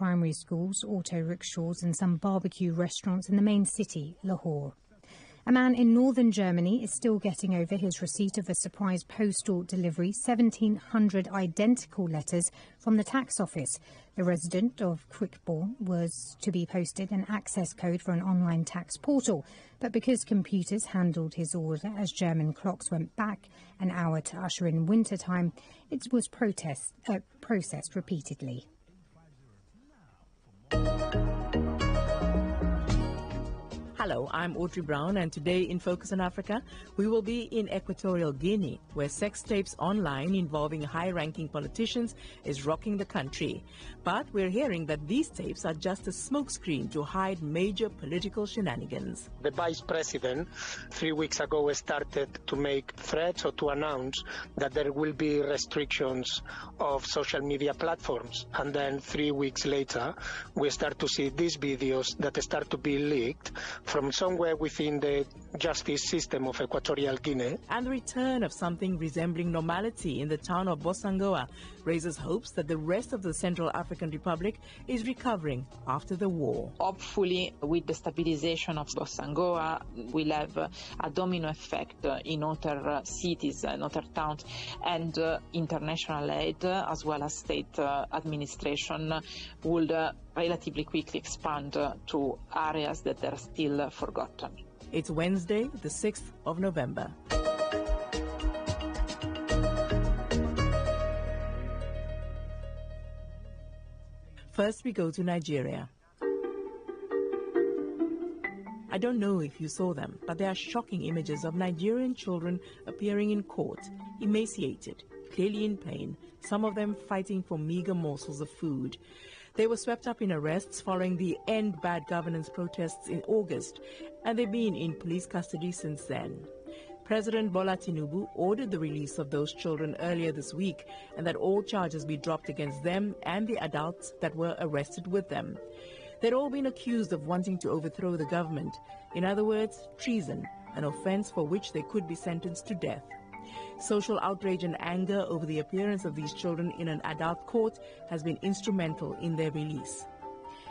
primary schools, auto rickshaws and some barbecue restaurants in the main city, Lahore. A man in northern Germany is still getting over his receipt of a surprise postal delivery, 1,700 identical letters from the tax office. The resident of Quickborn was to be posted an access code for an online tax portal, but because computers handled his order as German clocks went back an hour to usher in winter time, it was processed repeatedly. Hello, I'm Audrey Brown, and today in Focus on Africa, we will be in Equatorial Guinea, where sex tapes online involving high-ranking politicians is rocking the country. But we're hearing that these tapes are just a smokescreen to hide major political shenanigans. The vice president 3 weeks ago started to make threats or to announce that there will be restrictions of social media platforms. And then 3 weeks later, we start to see these videos that start to be leaked from somewhere within the justice system of Equatorial Guinea. And the return of something resembling normality in the town of Bosangoa raises hopes that the rest of the Central African Republic is recovering after the war. Hopefully, with the stabilization of Bosangoa, we'll have a domino effect in other cities and other towns, and international aid as well as state administration would relatively quickly expand to areas that are still forgotten. It's Wednesday, the 6th of November. First, we go to Nigeria. I don't know if you saw them, but there are shocking images of Nigerian children appearing in court, emaciated, clearly in pain, some of them fighting for meager morsels of food. They were swept up in arrests following the End Bad Governance protests in August, and they've been in police custody since then. President Bola Tinubu ordered the release of those children earlier this week, and that all charges be dropped against them and the adults that were arrested with them. They'd all been accused of wanting to overthrow the government. In other words, treason, an offense for which they could be sentenced to death. Social outrage and anger over the appearance of these children in an adult court has been instrumental in their release.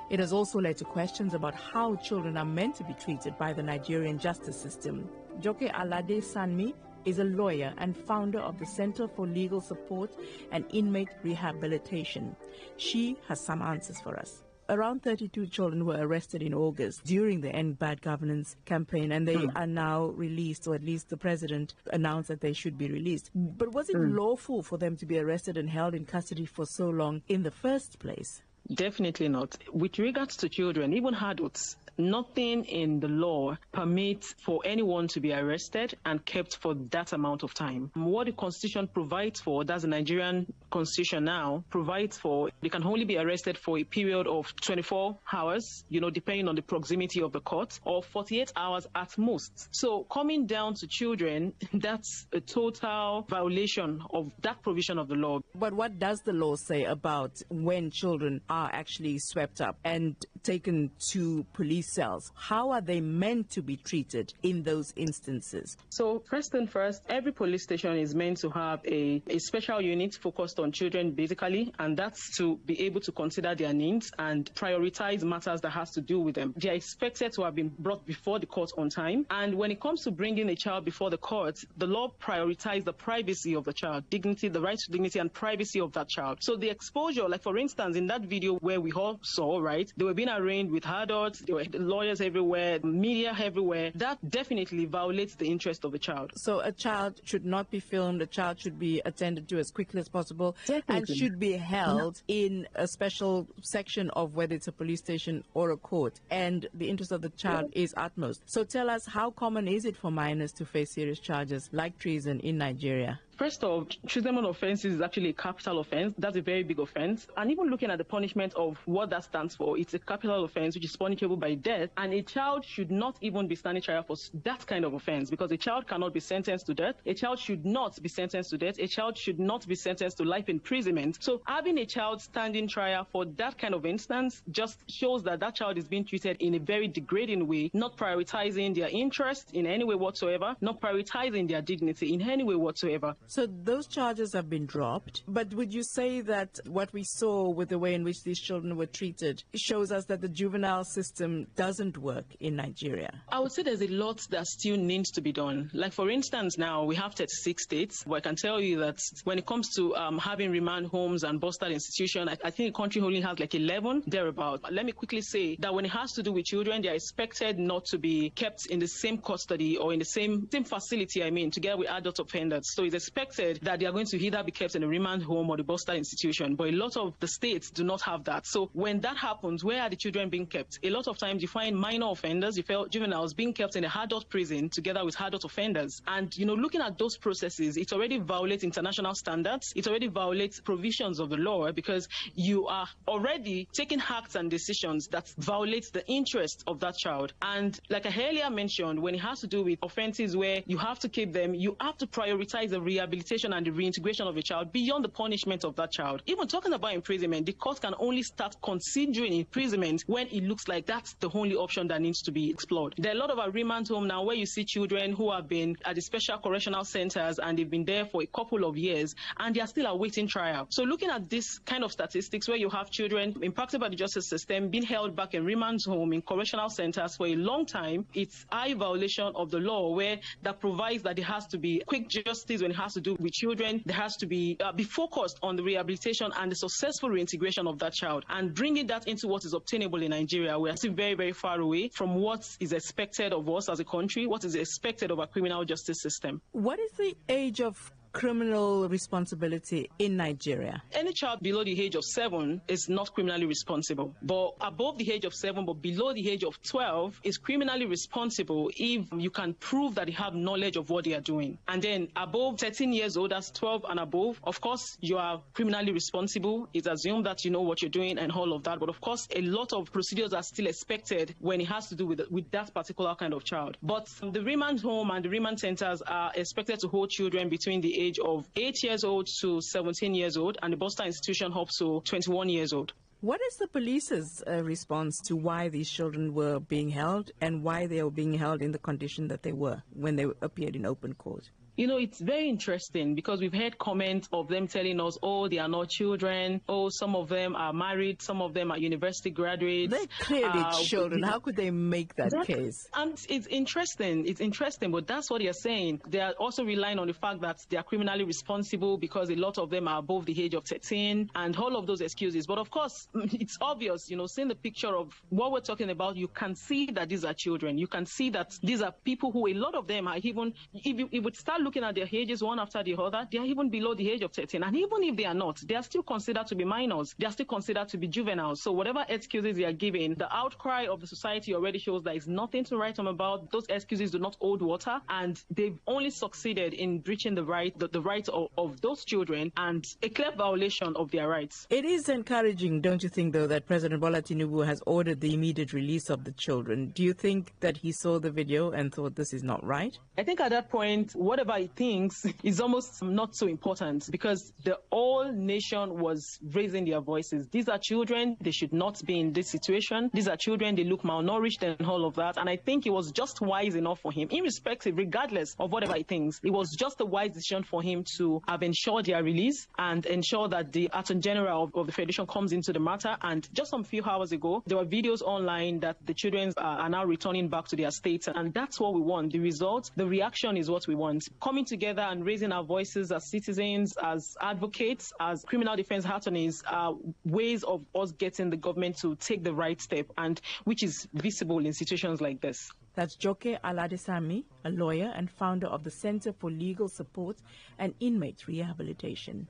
It has also led to questions about how children are meant to be treated by the Nigerian justice system. Joke Alade Sanmi is a lawyer and founder of the Center for Legal Support and Inmate Rehabilitation. She has some answers for us. Around 32 children were arrested in August during the End Bad Governance campaign, and they are now released, or at least the president announced that they should be released. But was it lawful for them to be arrested and held in custody for so long in the first place? Definitely not. With regards to children, even adults, nothing in the law permits for anyone to be arrested and kept for that amount of time. What the Constitution provides for, that's the Nigerian Constitution now, provides for, they can only be arrested for a period of 24 hours, depending on the proximity of the court, or 48 hours at most. So coming down to children, that's a total violation of that provision of the law. But what does the law say about when children are actually swept up and taken to police cells? How are they meant to be treated in those instances? So first and first, every police station is meant to have a special unit focused on children basically, and that's to be able to consider their needs and prioritize matters that has to do with them. They are expected to have been brought before the court on time, and when it comes to bringing a child before the court, the law prioritizes the privacy of the child, dignity, the right to dignity and privacy of that child. So the exposure, like for instance, in that video where we all saw, right, they were being arraigned with adults, there were lawyers everywhere, media everywhere. That definitely violates the interest of the child. So a child should not be filmed, a child should be attended to as quickly as possible, and should be held in a special section of whether it's a police station or a court, and the interest of the child is utmost. So tell us, how common is it for minors to face serious charges like treason in Nigeria? First off, treason offenses is actually a capital offense. That's a very big offense. And even looking at the punishment of what that stands for, it's a capital offense which is punishable by death. And a child should not even be standing trial for that kind of offense, because a child cannot be sentenced to death. A child should not be sentenced to death. A child should not be sentenced to life imprisonment. So having a child standing trial for that kind of instance just shows that that child is being treated in a very degrading way, not prioritizing their interest in any way whatsoever, not prioritizing their dignity in any way whatsoever. So those charges have been dropped. But would you say that what we saw with the way in which these children were treated shows us that the juvenile system doesn't work in Nigeria? I would say there's a lot that still needs to be done. Like, for instance, now we have 36 states, but I can tell you that when it comes to having remand homes and bastard institution, I think the country only has like 11 thereabout. Let me quickly say that when it has to do with children, they are expected not to be kept in the same custody or in the same facility, together with adult offenders. So it's expected that they are going to either be kept in a remand home or the bastard institution. But a lot of the states do not have that. So when that happens, where are the children being kept? A lot of times you find minor offenders, you find juveniles being kept in a adult prison together with adult offenders. And, looking at those processes, it already violates international standards. It already violates provisions of the law, because you are already taking acts and decisions that violate the interest of that child. And like I earlier mentioned, when it has to do with offenses where you have to keep them, you have to prioritize the rehabilitation and the reintegration of a child beyond the punishment of that child. Even talking about imprisonment, the court can only start considering imprisonment when it looks like that's the only option that needs to be explored. There are a lot of our remand homes now where you see children who have been at the special correctional centers and they've been there for a couple of years and they are still awaiting trial. So looking at this kind of statistics where you have children impacted by the justice system being held back in remand home in correctional centers for a long time, it's high violation of the law where that provides that there has to be quick justice when it has to do with children. There has to be focused on the rehabilitation and the successful reintegration of that child, and bringing that into what is obtainable in Nigeria. We are still very, very far away from what is expected of us as a country, what is expected of our criminal justice system. What is the age of criminal responsibility in Nigeria? Any child below the age of 7 is not criminally responsible, but above the age of 7 but below the age of 12 is criminally responsible if you can prove that they have knowledge of what they are doing. And then above 13 years old, that's 12 and above, of course you are criminally responsible. It's assumed that you know what you're doing and all of that, but of course a lot of procedures are still expected when it has to do with that particular kind of child. But the remand home and the remand centers are expected to hold children between the age of 8 years old to 17 years old, and the Boston institution up to 21 years old. What is the police's response to why these children were being held and why they were being held in the condition that they were when they appeared in open court? It's very interesting because we've heard comments of them telling us, oh, they are not children. Oh, some of them are married. Some of them are university graduates. They're clearly children. How could they make that case? And it's interesting, but that's what you're saying. They are also relying on the fact that they are criminally responsible because a lot of them are above the age of 13 and all of those excuses. But of course, it's obvious, seeing the picture of what we're talking about, you can see that these are children. You can see that these are people who, a lot of them are even, if you would start looking at their ages one after the other, they are even below the age of 13. And even if they are not, they are still considered to be minors. They are still considered to be juveniles. So whatever excuses they are giving, the outcry of the society already shows there is nothing to write them about. Those excuses do not hold water, and they've only succeeded in breaching the rights of those children and a clear violation of their rights. It is encouraging, don't you think, though, that President Bola Tinubu has ordered the immediate release of the children. Do you think that he saw the video and thought this is not right? I think at that point, whatever he thinks is almost not so important, because the whole nation was raising their voices. These are children. They should not be in this situation. These are children. They look malnourished and all of that. And I think it was just wise enough for him, irrespective, regardless of whatever he thinks, it was just a wise decision for him to have ensured their release and ensure that the Attorney General of the Federation comes into the matter. And just some few hours ago, there were videos online that the children are now returning back to their states. And that's what we want. The result, the reaction is what we want. Coming together and raising our voices as citizens, as advocates, as criminal defense attorneys are ways of us getting the government to take the right step, and which is visible in situations like this. That's Joke Aladesami, a lawyer and founder of the Center for Legal Support and Inmate Rehabilitation.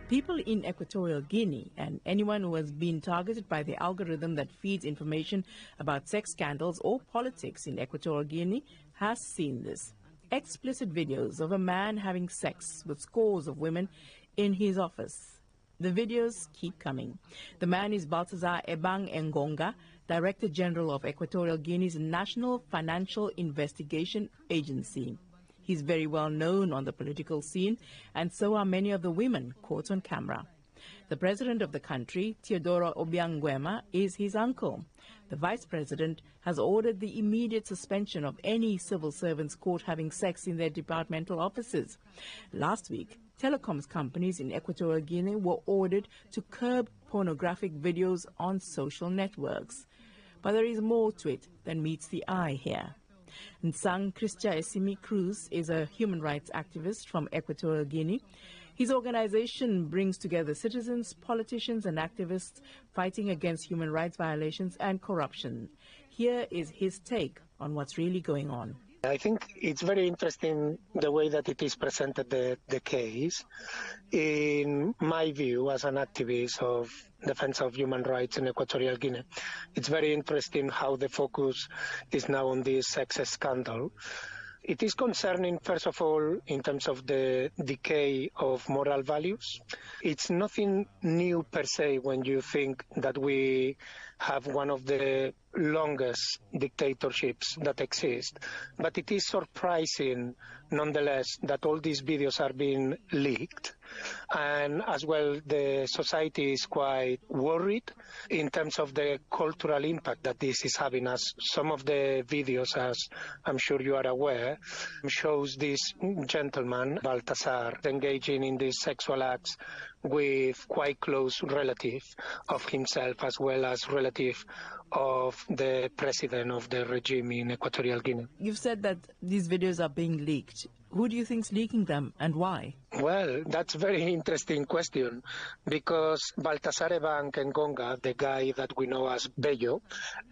People in Equatorial Guinea and anyone who has been targeted by the algorithm that feeds information about sex scandals or politics in Equatorial Guinea has seen this. Explicit videos of a man having sex with scores of women in his office. The videos keep coming. The man is Baltazar Ebang Ngonga, Director General of Equatorial Guinea's National Financial Investigation Agency. He's very well known on the political scene, and so are many of the women caught on camera. The president of the country, Teodoro Obiang Nguema, is his uncle. The vice president has ordered the immediate suspension of any civil servants caught having sex in their departmental offices. Last week, telecoms companies in Equatorial Guinea were ordered to curb pornographic videos on social networks. But there is more to it than meets the eye here. Nsang Christia Esimi Cruz is a human rights activist from Equatorial Guinea. His organization brings together citizens, politicians and activists fighting against human rights violations and corruption. Here is his take on what's really going on. I think it's very interesting the way that it is presented, the case. In my view, as an activist of defense of human rights in Equatorial Guinea, it's very interesting how the focus is now on this sex scandal. It is concerning, first of all, in terms of the decay of moral values. It's nothing new per se when you think that we have one of the longest dictatorships that exist. But it is surprising, nonetheless, that all these videos are being leaked. And as well, the society is quite worried in terms of the cultural impact that this is having, as some of the videos, as I'm sure you are aware, shows this gentleman, Baltasar, engaging in these sexual acts with quite close relative of himself, as well as relative of the president of the regime in Equatorial Guinea. You've said that these videos are being leaked. Who do you think's leaking them and why? Well, that's a very interesting question, because Baltasar Ebang Ngonga, the guy that we know as Bello,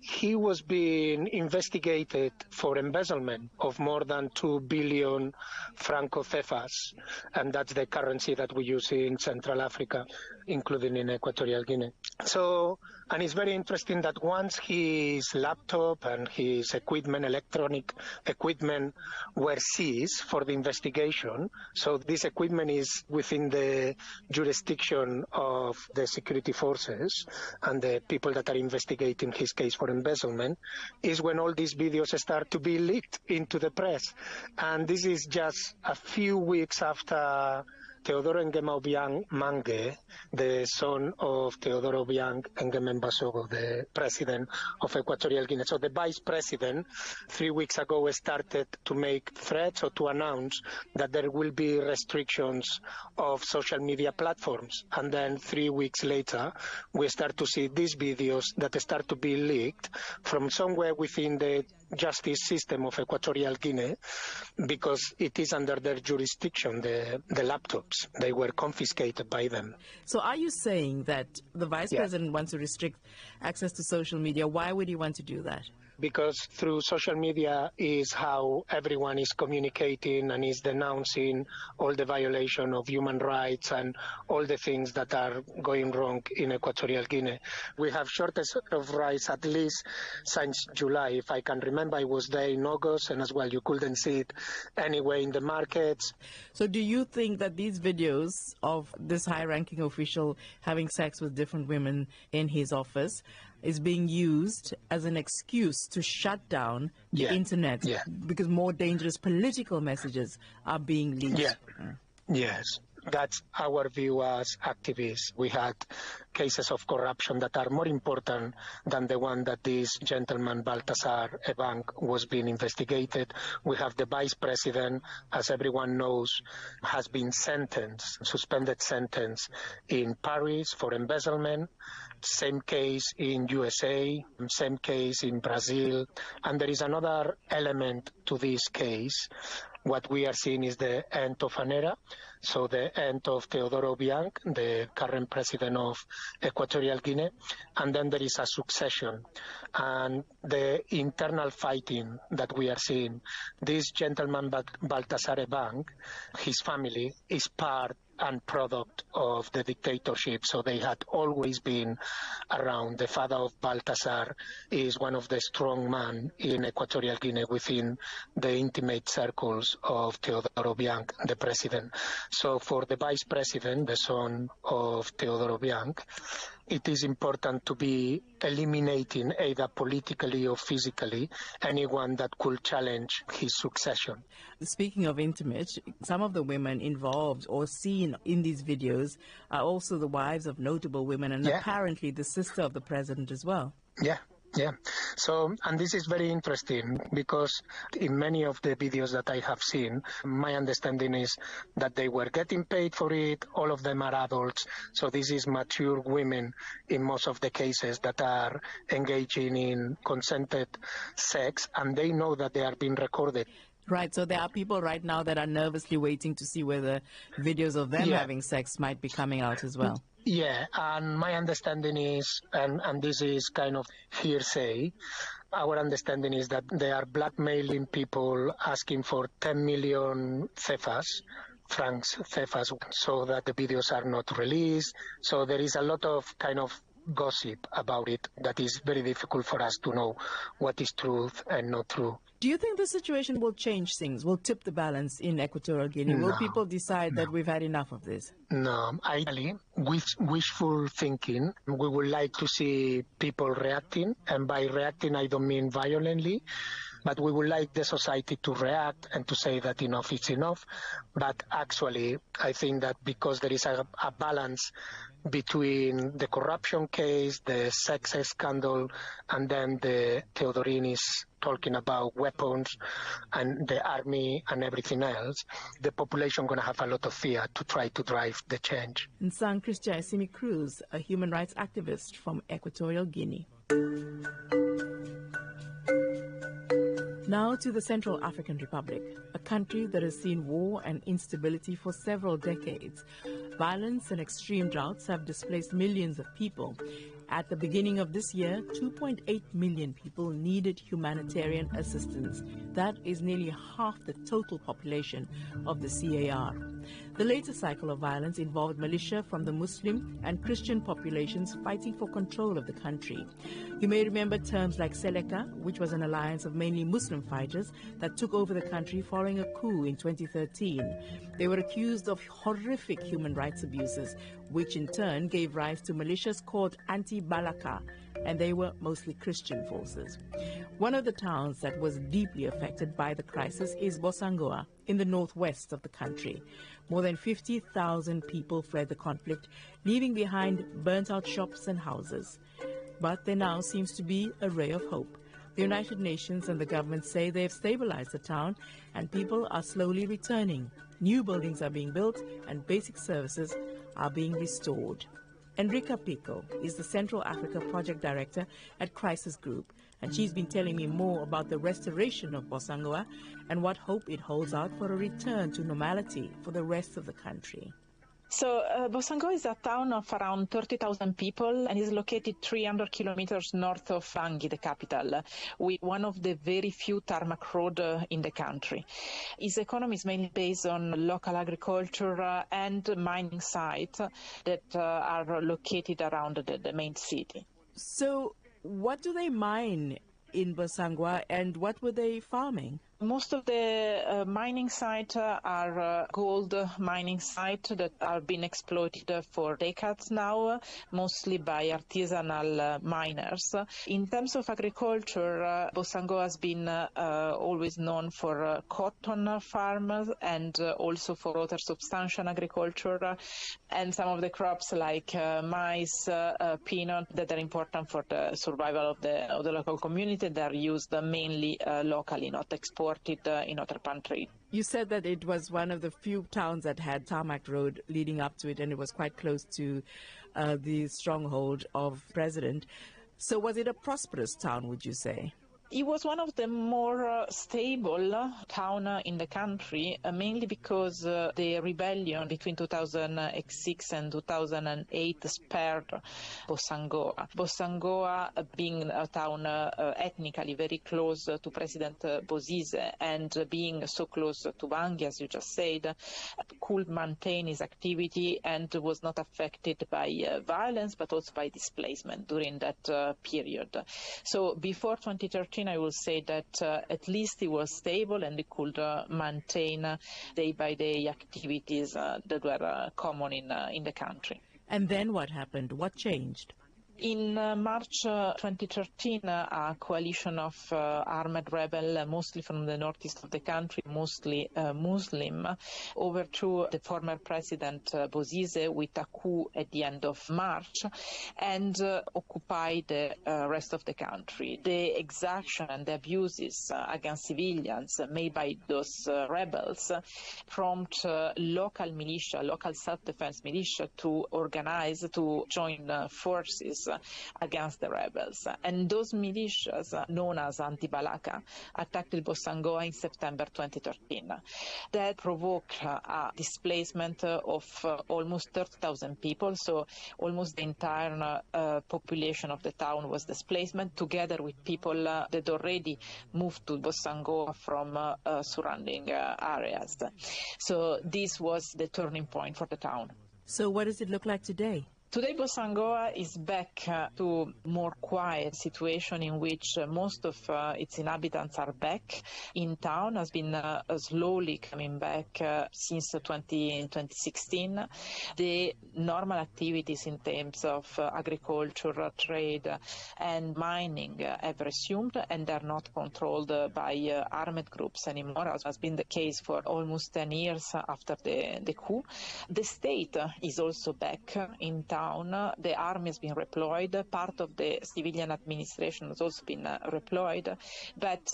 he was being investigated for embezzlement of more than 2 billion franco cefas, and that's the currency that we use in Central Africa, including in Equatorial Guinea. So, and it's very interesting that once his laptop and his equipment, electronic equipment, were seized for the investigation, so this equipment is within the jurisdiction of the security forces and the people that are investigating his case for embezzlement, is when all these videos start to be leaked into the press. And this is just a few weeks after Teodoro Nguema Obiang Mange, the son of Teodoro Obiang Nguema Mbasogo, the president of Equatorial Guinea. So the vice president, 3 weeks ago, started to make threats or to announce that there will be restrictions of social media platforms. And then 3 weeks later, we start to see these videos that start to be leaked from somewhere within the justice system of Equatorial Guinea, because it is under their jurisdiction, the laptops. They were confiscated by them. So are you saying that the vice president wants to restrict access to social media? Why would he want to do that? Because through social media is how everyone is communicating and is denouncing all the violation of human rights and all the things that are going wrong in Equatorial Guinea. We have shortage of rice at least since July. If I can remember, it was there in August, and as well you couldn't see it anywhere in the markets. So do you think that these videos of this high-ranking official having sex with different women in his office is being used as an excuse to shut down the internet because more dangerous political messages are being leaked? Yes. That's our view as activists. We had cases of corruption that are more important than the one that this gentleman, Baltasar Ebang, was being investigated. We have the vice president, as everyone knows, has been suspended sentence in Paris for embezzlement. Same case in USA, same case in Brazil. And there is another element to this case. What we are seeing is the end of an era. So the end of Teodoro Obiang, the current president of Equatorial Guinea, and then there is a succession. And the internal fighting that we are seeing, this gentleman Baltasar Ebang, his family is part and product of the dictatorship, so they had always been around. The father of Baltasar is one of the strong men in Equatorial Guinea within the intimate circles of Teodoro Obiang, the president. So for the vice president, the son of Teodoro Obiang, it is important to be eliminating either politically or physically anyone that could challenge his succession. Speaking of intimate, some of the women involved or seen in these videos are also the wives of notable women and apparently the sister of the president as well. Yeah. So, and this is very interesting because in many of the videos that I have seen, my understanding is that they were getting paid for it. All of them are adults. So this is mature women in most of the cases that are engaging in consented sex, and they know that they are being recorded. Right, so there are people right now that are nervously waiting to see whether videos of them having sex might be coming out as well. Yeah, and my understanding is, and this is kind of hearsay, our understanding is that they are blackmailing people, asking for 10 million francs, so that the videos are not released. So there is a lot of kind of gossip about it that is very difficult for us to know what is truth and not true. Do you think the situation will change things, will tip the balance in Equatorial Guinea? Will people decide that we've had enough of this? No, ideally, wishful thinking, we would like to see people reacting, and by reacting I don't mean violently, but we would like the society to react and to say that enough is enough. But actually, I think that because there is a balance between the corruption case, the sex scandal, and then the Teodorin is talking about weapons and the army and everything else, the population going to have a lot of fear to try to drive the change. Nsang Christian Simi Cruz, a human rights activist from Equatorial Guinea. Now to the Central African Republic, a country that has seen war and instability for several decades. Violence and extreme droughts have displaced millions of people. At the beginning of this year, 2.8 million people needed humanitarian assistance. That is nearly half the total population of the CAR. The latest cycle of violence involved militia from the Muslim and Christian populations fighting for control of the country. You may remember terms like Seleka, which was an alliance of mainly Muslim fighters that took over the country following a coup in 2013. They were accused of horrific human rights abuses, which in turn gave rise to militias called Anti-Balaka, and they were mostly Christian forces. One of the towns that was deeply affected by the crisis is Bosangoa, in the northwest of the country. More than 50,000 people fled the conflict, leaving behind burnt-out shops and houses. But there now seems to be a ray of hope. The United Nations and the government say they have stabilized the town and people are slowly returning. New buildings are being built and basic services are being restored. Enrica Pico is the Central Africa Project Director at Crisis Group, and she's been telling me more about the restoration of Bosangoa and what hope it holds out for a return to normality for the rest of the country. So Bosangoa is a town of around 30,000 people and is located 300 kilometers north of Bangui, the capital, with one of the very few tarmac roads in the country. Its economy is mainly based on local agriculture and mining sites that are located around the main city. So what do they mine in Bosangoa and what were they farming? Most of the mining sites are gold mining sites that are being exploited for decades now, mostly by artisanal miners. In terms of agriculture, Bosangoa has been always known for cotton farms and also for other substantial agriculture, and some of the crops like maize, peanut that are important for the survival of the local community. They are used mainly locally, not exported in other countries. You said that it was one of the few towns that had tarmac road leading up to it, and it was quite close to the stronghold of president. So was it a prosperous town, would you say? It was one of the more stable towns in the country, mainly because the rebellion between 2006 and 2008 spared Bosangoa. Bosangoa, being a town ethnically very close to President Bozizé and being so close to Bangui, as you just said, could maintain its activity and was not affected by violence, but also by displacement during that period. So before 2013, I will say that at least it was stable and it could maintain day-by-day activities that were common in the country. And then what happened? What changed? In March 2013, a coalition of armed rebels, mostly from the northeast of the country, mostly Muslim, overthrew the former president Bozizé with a coup at the end of March and occupied the rest of the country. The exaction and the abuses against civilians made by those rebels prompt local militia, local self-defense militia to organize, to join forces against the rebels. And those militias, known as Anti-Balaka, attacked Bossangoa in September 2013. That provoked a displacement of almost 30,000 people, so almost the entire population of the town was displaced, together with people that already moved to Bossangoa from surrounding areas. So this was the turning point for the town. So what does it look like today? Today, Bossangoa is back to a more quiet situation in which most of its inhabitants are back in town, has been slowly coming back since 2016. The normal activities in terms of agriculture, trade and mining have resumed, and are not controlled by armed groups anymore, as has been the case for almost 10 years after the coup. The state is also back in town. The army has been redeployed. Part of the civilian administration has also been redeployed. But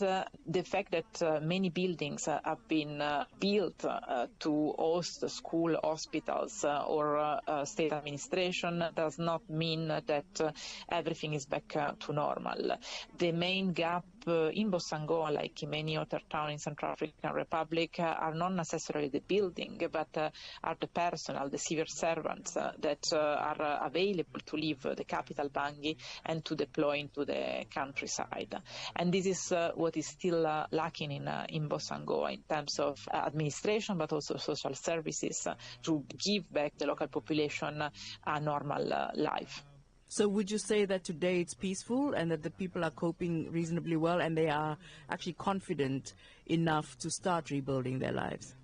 the fact that many buildings have been built to host school, hospitals, or state administration does not mean that everything is back to normal. The main gap in Bossangoa, like in many other towns in Central African Republic, are not necessarily the building, but are the personnel, the civil servants that are available to leave the capital Bangui and to deploy into the countryside. And this is what is still lacking in Bossangoa in terms of administration, but also social services to give back the local population a normal life. So would you say that today it's peaceful and that the people are coping reasonably well and they are actually confident enough to start rebuilding their lives?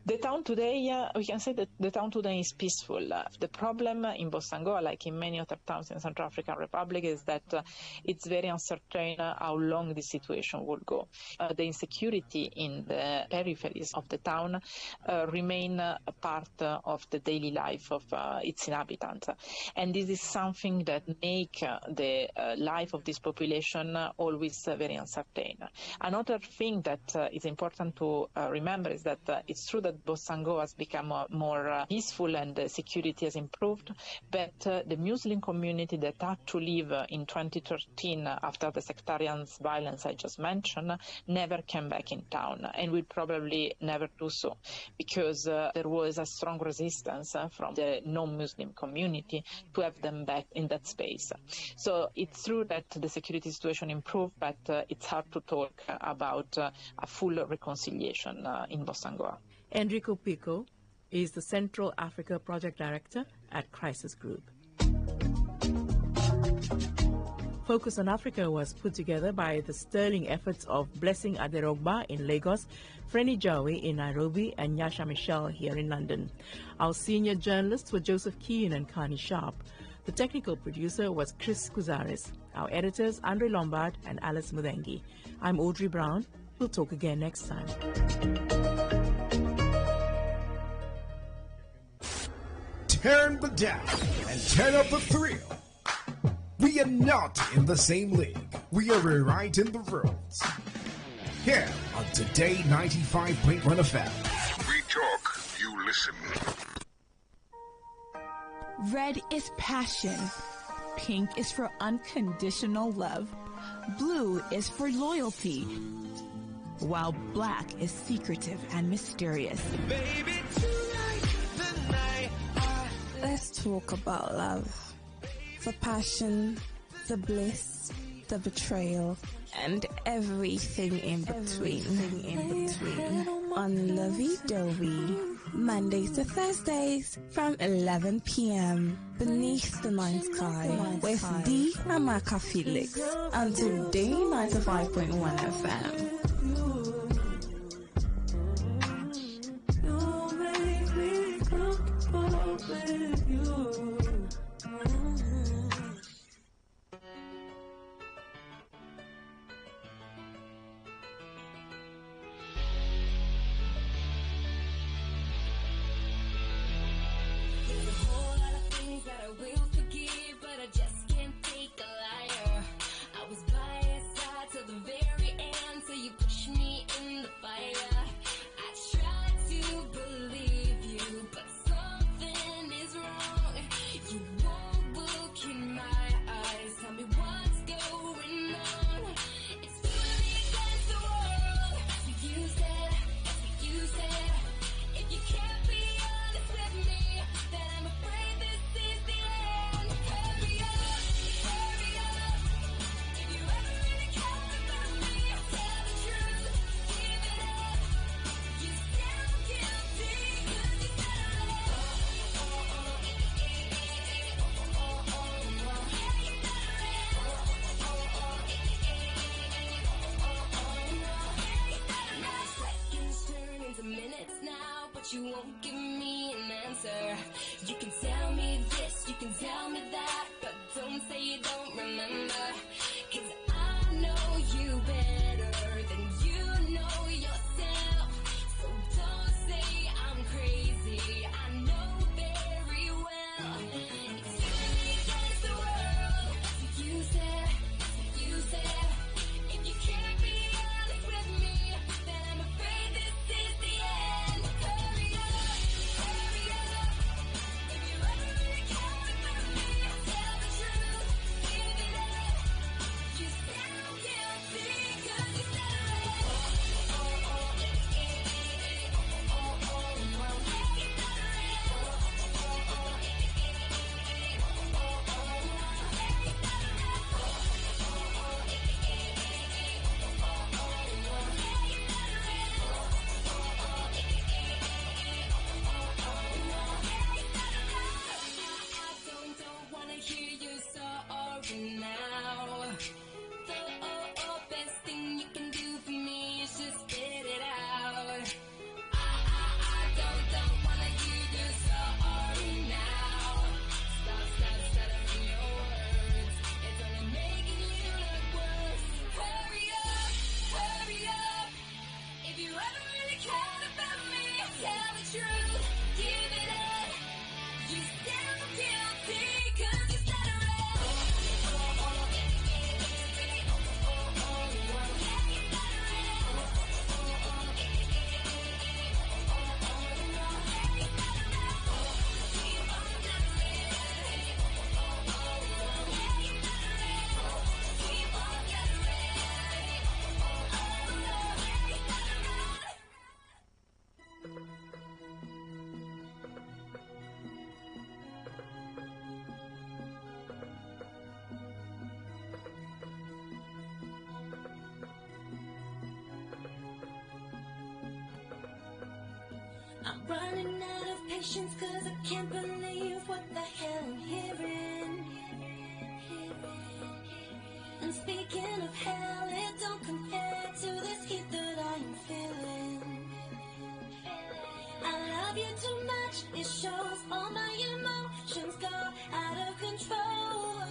The town today, we can say that the town today is peaceful. The problem in Bossangoa, like in many other towns in Central African Republic, is that it's very uncertain how long this situation will go. The insecurity in the peripheries of the town remain a part of the daily life of its inhabitants. And this is something that makes the life of this population always very uncertain. Another thing that is important to remember is that it's true that Bossangoa has become more peaceful and security has improved, but the Muslim community that had to leave in 2013 after the sectarian violence I just mentioned never came back in town, and will probably never do so, because there was a strong resistance from the non-Muslim community to have them back in that space. So it's true that the security situation improved, but it's hard to talk about a full reconciliation in Bossangoa. Enrico Pico is the Central Africa Project Director at Crisis Group. Focus on Africa was put together by the sterling efforts of Blessing Aderogba in Lagos, Freni Jawi in Nairobi, and Yasha Michelle here in London. Our senior journalists were Joseph Keane and Kani Sharp. The technical producer was Chris Kuzaris. Our editors, Andre Lombard and Alice Mudengi. I'm Audrey Brown. We'll talk again next time. Turn the dial and turn up the thrill. We are not in the same league. We are rewriting the rules. Here on Today 95.1 FM. We talk, you listen. Red is passion. Pink is for unconditional love. Blue is for loyalty. While black is secretive and mysterious. Baby, tonight, the night. Let's talk about love. The passion, the bliss, the betrayal, and everything in between. On Lovey Dovey, Mondays to Thursdays from 11 p.m. beneath the night sky with D. Amaka Felix on Today 95.1 FM. You can tell me this, you can tell me that, but don't say you don't remember. 'Cause I know you better than you know yourself. So don't say I'm crazy, I know very well. It's you and me against the world. So you said, if you can't be honest with me, then I'm afraid this is the end. Hurry up, hurry up. If you ever really care about me, tell the truth, give it up. You sound guilty 'cause you said it. I don't wanna hear you sorry now. The best thing you can do for me is just spit it out. I don't wanna hear you sorry now. Stop stuttering your words. It's only making you look worse. Hurry up. If you ever really cared about me, tell the truth, give it up. You sound guilty 'cause you said it. I'm running out of patience 'cause I can't believe what the hell I'm hearing. And speaking of hell, it don't compare to this heat that I am feeling. I love you too much, it shows all my emotions go out of control.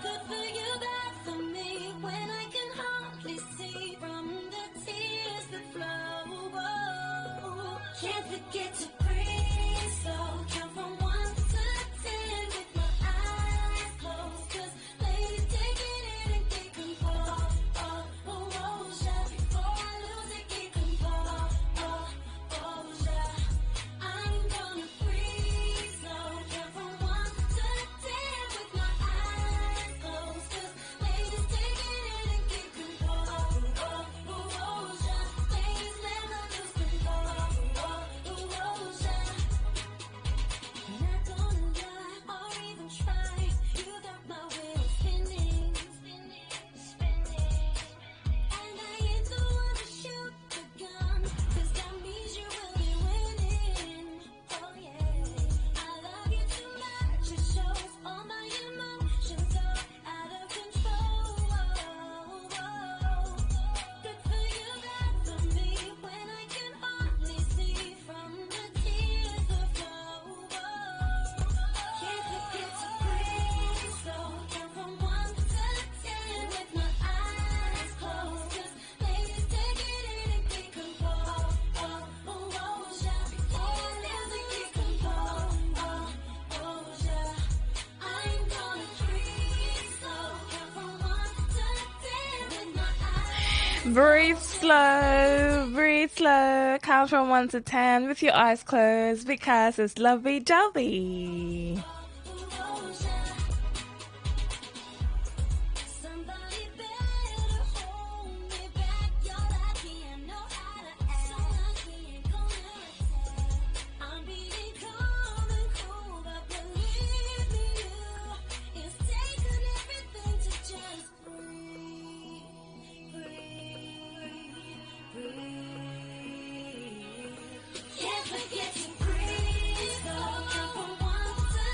Good for you, bad for me, when I can hardly see from the tears that flow. Can't forget to breathe, so count from 1 to 10 with my eyes closed. 'Cause ladies take it in and keep control. Before I lose it, keep control. I'm gonna breathe, so count from 1 to 10 with my eyes closed. 'Cause ladies take it in and keep control. Ladies never lose control. Not gonna lie or even try. You got my wheels spinning. And I ain't the one to shoot the gun, 'cause that means you will be winning. Oh yeah, I love you too much. It shows all my emotions go out of control. Good for you, bad for me, when I can hardly see from the tears that flow. Can't forget to breathe, so count from 1 to 10 with my eyes closed. 'Cause ladies take it in and keep control. Before I lose it, keep control. I'm gonna breathe, so count from 1 to 10 with my eyes. Breathe slow, count from 1 to 10 with your eyes closed because it's lovey-dovey. Somebody better hold me back. You're lucky I know how to act. So lucky ain't gonna attack. I'm being calm and cool, but believe me, it's taken everything to just breathe. Can't forget to breathe. So count from 1 to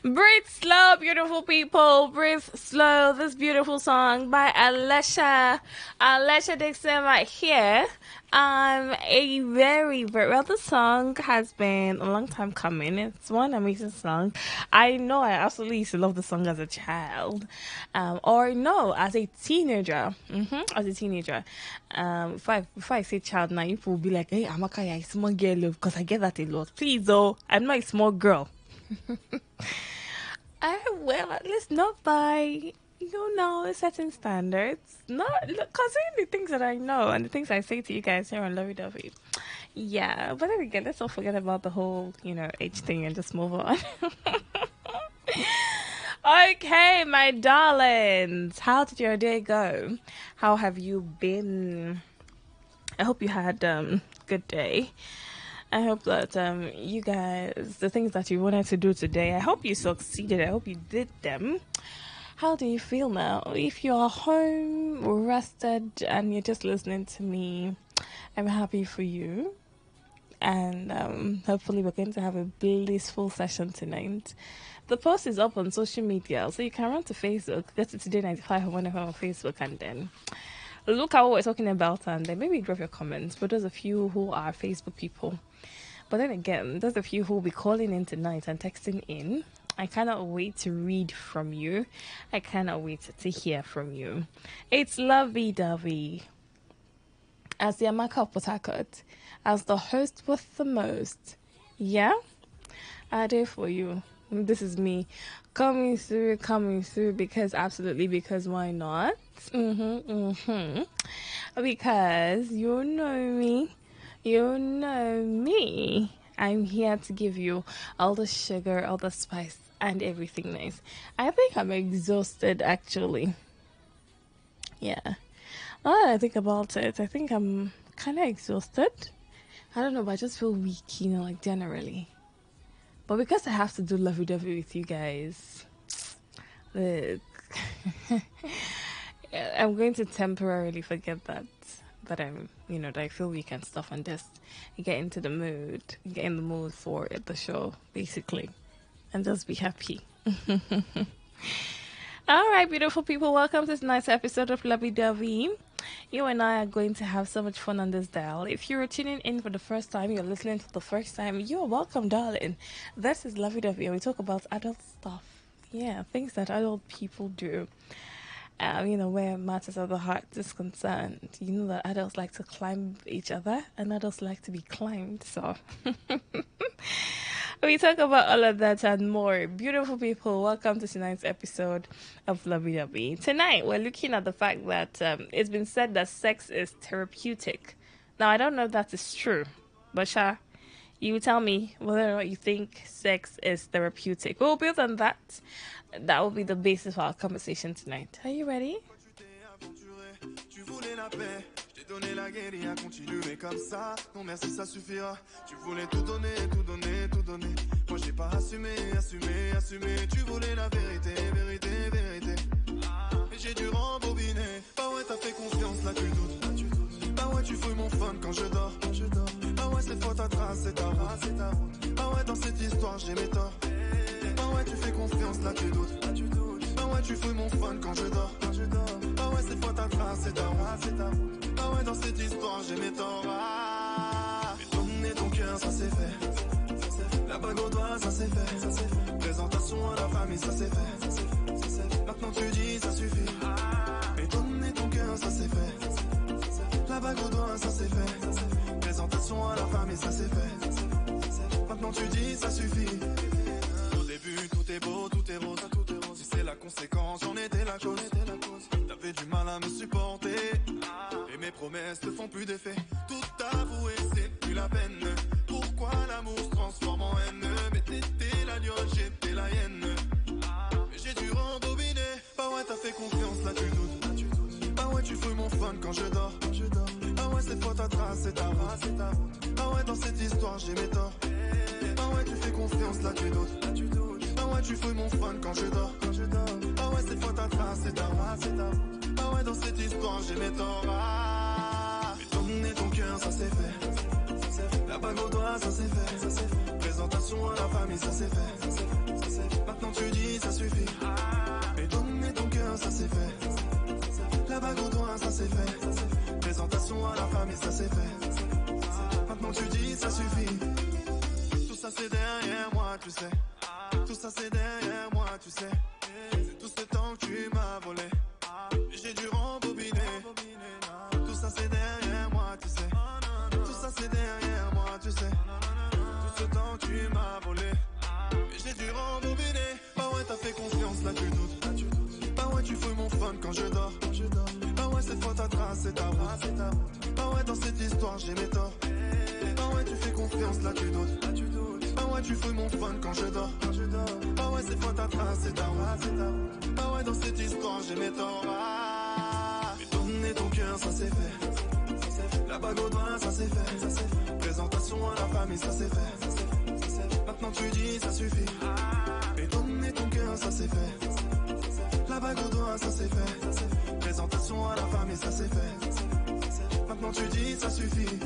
Breathe slow, beautiful people. Breathe slow. This beautiful song by Alessia Dixon right here. A very, very well. This song has been a long time coming. It's one amazing song. I know I absolutely used to love the song as a child, or no, as a teenager. As a teenager, if I say child now, people will be like, "Hey, Amaka, you're a small girl," because I get that a lot. Please, though, I'm not a small girl. Well, at least not by certain standards. Not considering the things that I know and the things I say to you guys here on Lovey Dovey. Yeah, but then again, let's not forget about the whole age thing and just move on. Okay, my darlings, how did your day go? How have you been? I hope you had good day. I hope that you guys, the things that you wanted to do today, I hope you succeeded. I hope you did them. How do you feel now? If you're home, rested, and you're just listening to me, I'm happy for you. And hopefully we're going to have a blissful session tonight. The post is up on social media, so you can run to Facebook, go to Today95.1fm on Facebook, and then look at what we're talking about, and then maybe drop your comments. But there's a few who are Facebook people. But then again, there's a few who will be calling in tonight and texting in. I cannot wait to read from you. I cannot wait to hear from you. It's Lovey Dovey. As the Amaka of Port Harcourt, as the host with the most. Yeah? I do for you. This is me coming through, because why not? Because you know me. I'm here to give you all the sugar, all the spice, and everything nice. I think I'm exhausted, actually. Yeah. Now that I think about it, I think I'm kind of exhausted. I don't know, but I just feel weak, like generally. But because I have to do lovey-dovey with you guys, look, I'm going to temporarily forget that I'm, that I feel weak and stuff, and just get in the mood for the show, basically, and just be happy. All right, beautiful people, welcome to this nice episode of Lovey Dovey. You and I are going to have so much fun on this dial. If you're tuning in for the first time, you're listening for the first time, you're welcome, darling. This is Lovey Dovey, and we talk about adult stuff. Yeah, things that adult people do. Where matters of the heart is concerned. You know that adults like to climb each other, and adults like to be climbed. So we talk about all of that and more. Beautiful people, welcome to tonight's episode of Lovey Dovey. Tonight, we're looking at the fact that it's been said that sex is therapeutic. Now, I don't know if that is true, but Sha, you tell me whether or not you think sex is therapeutic. We'll build on that. That will be the basis for our conversation tonight. Are you ready? Donner la guerre et à continuer comme ça. Non merci, ça suffira. Tu voulais tout donner, tout donner, tout donner. Moi j'ai pas assumé. Tu voulais la vérité. Et j'ai dû rembobiner. Bah ouais, t'as fait confiance, là tu doutes. Bah ouais, tu fouilles mon fun quand je dors. Bah ouais, cette fois ta trace, c'est ta route. Bah ouais, dans cette histoire j'ai mes torts. Bah ouais, tu fais confiance, là tu doutes. Bah ouais, tu fouilles mon fun quand je dors. Bah ouais, cette fois ta trace, c'est ta route. Ah ouais, dans cette histoire j'ai mes torts. Mais donner ton cœur, ça c'est fait. La bague au doigt, ça c'est fait. Présentation à la famille, ça c'est fait. Maintenant tu dis ça suffit. Mais donner ton cœur, ça c'est fait. La bague au doigt, ça c'est fait. Présentation à la famille, ça c'est fait. Maintenant tu dis ça suffit. Au début tout est beau, tout est rose. Si c'est la conséquence, j'en étais la cause. T'avais du mal à me supporter. Et mes promesses ne font plus d'effet. Tout avouer, c'est plus la peine. Pourquoi l'amour se transforme en haine? Mais t'étais la lionne, j'étais la hyène. Mais j'ai dû rembobiner. Bah ouais, t'as fait confiance, là tu doutes. Bah ouais, tu fouilles mon fun quand je dors. Bah ouais, cette fois ta trace, c'est ta route. Bah ouais, dans cette histoire j'ai mes torts. Bah ouais, tu fais confiance, là tu doutes. Bah ouais, tu fouilles mon fun quand je dors. Bah ouais, cette fois ta trace, c'est ta route. Bah ouais, dans cette histoire j'ai mes torts. Mais donner ton cœur, ça c'est fait. La bague au doigt, ça c'est fait. Présentation à la famille, ça c'est fait. Maintenant c'est fait. Présentation à la famille, ça c'est fait. Maintenant tu dis ça suffit. Tout ça c'est derrière moi, tu sais. Tout ça c'est derrière moi, tu sais. C'est tout ce temps que tu m'as volé. J'ai dû rembobiner. Tout ça c'est derrière moi, tu sais. Tout ça c'est derrière moi, tu sais. Tout ce temps que tu m'as volé. J'ai dû rembobiner. Bah ouais, t'as fait confiance, là tu doutes. Bah ouais, tu fouilles mon fun quand je dors. Bah ouais, cette fois ta trace, c'est ta route. Bah ouais, dans cette histoire, j'ai mes torts. Bah ouais, tu fais confiance, là tu doutes. Bah ouais, tu fouilles mon fun quand je dors. Bah ouais, cette fois ta trace, c'est ta route. Bah ouais, dans cette histoire, j'ai mes torts. Mais donner ton cœur, ça c'est fait. La bague au doigt, ça c'est fait. Présentation à la famille, ça c'est fait. Maintenant tu dis, ça suffit. Et donner ton cœur, ça c'est fait. La bague au doigt, ça c'est fait. Présentation à la famille, ça c'est fait. Maintenant tu dis, ça suffit.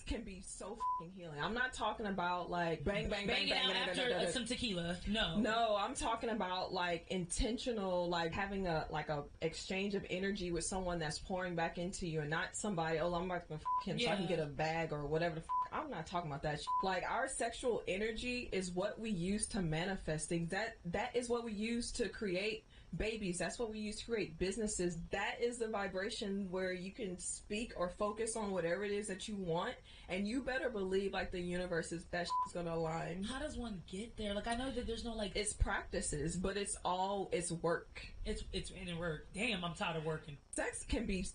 Can be so fucking healing. I'm not talking about like bang bang bang bang after some tequila. No, I'm talking about like intentional, like having a exchange of energy with someone that's pouring back into you, and not somebody. Oh, I'm about to fuck him so I can get a bag or whatever. I'm not talking about that shit. Like, our sexual energy is what we use to manifest things. That is what we use to create babies. That's what we use to create businesses. That is the vibration where you can speak or focus on whatever it is that you want, and you better believe like the universe is that shit's gonna align. How does one get there? Like, I know that there's no like it's practices, but it's work. It's in work. Damn, I'm tired of working. Sex can be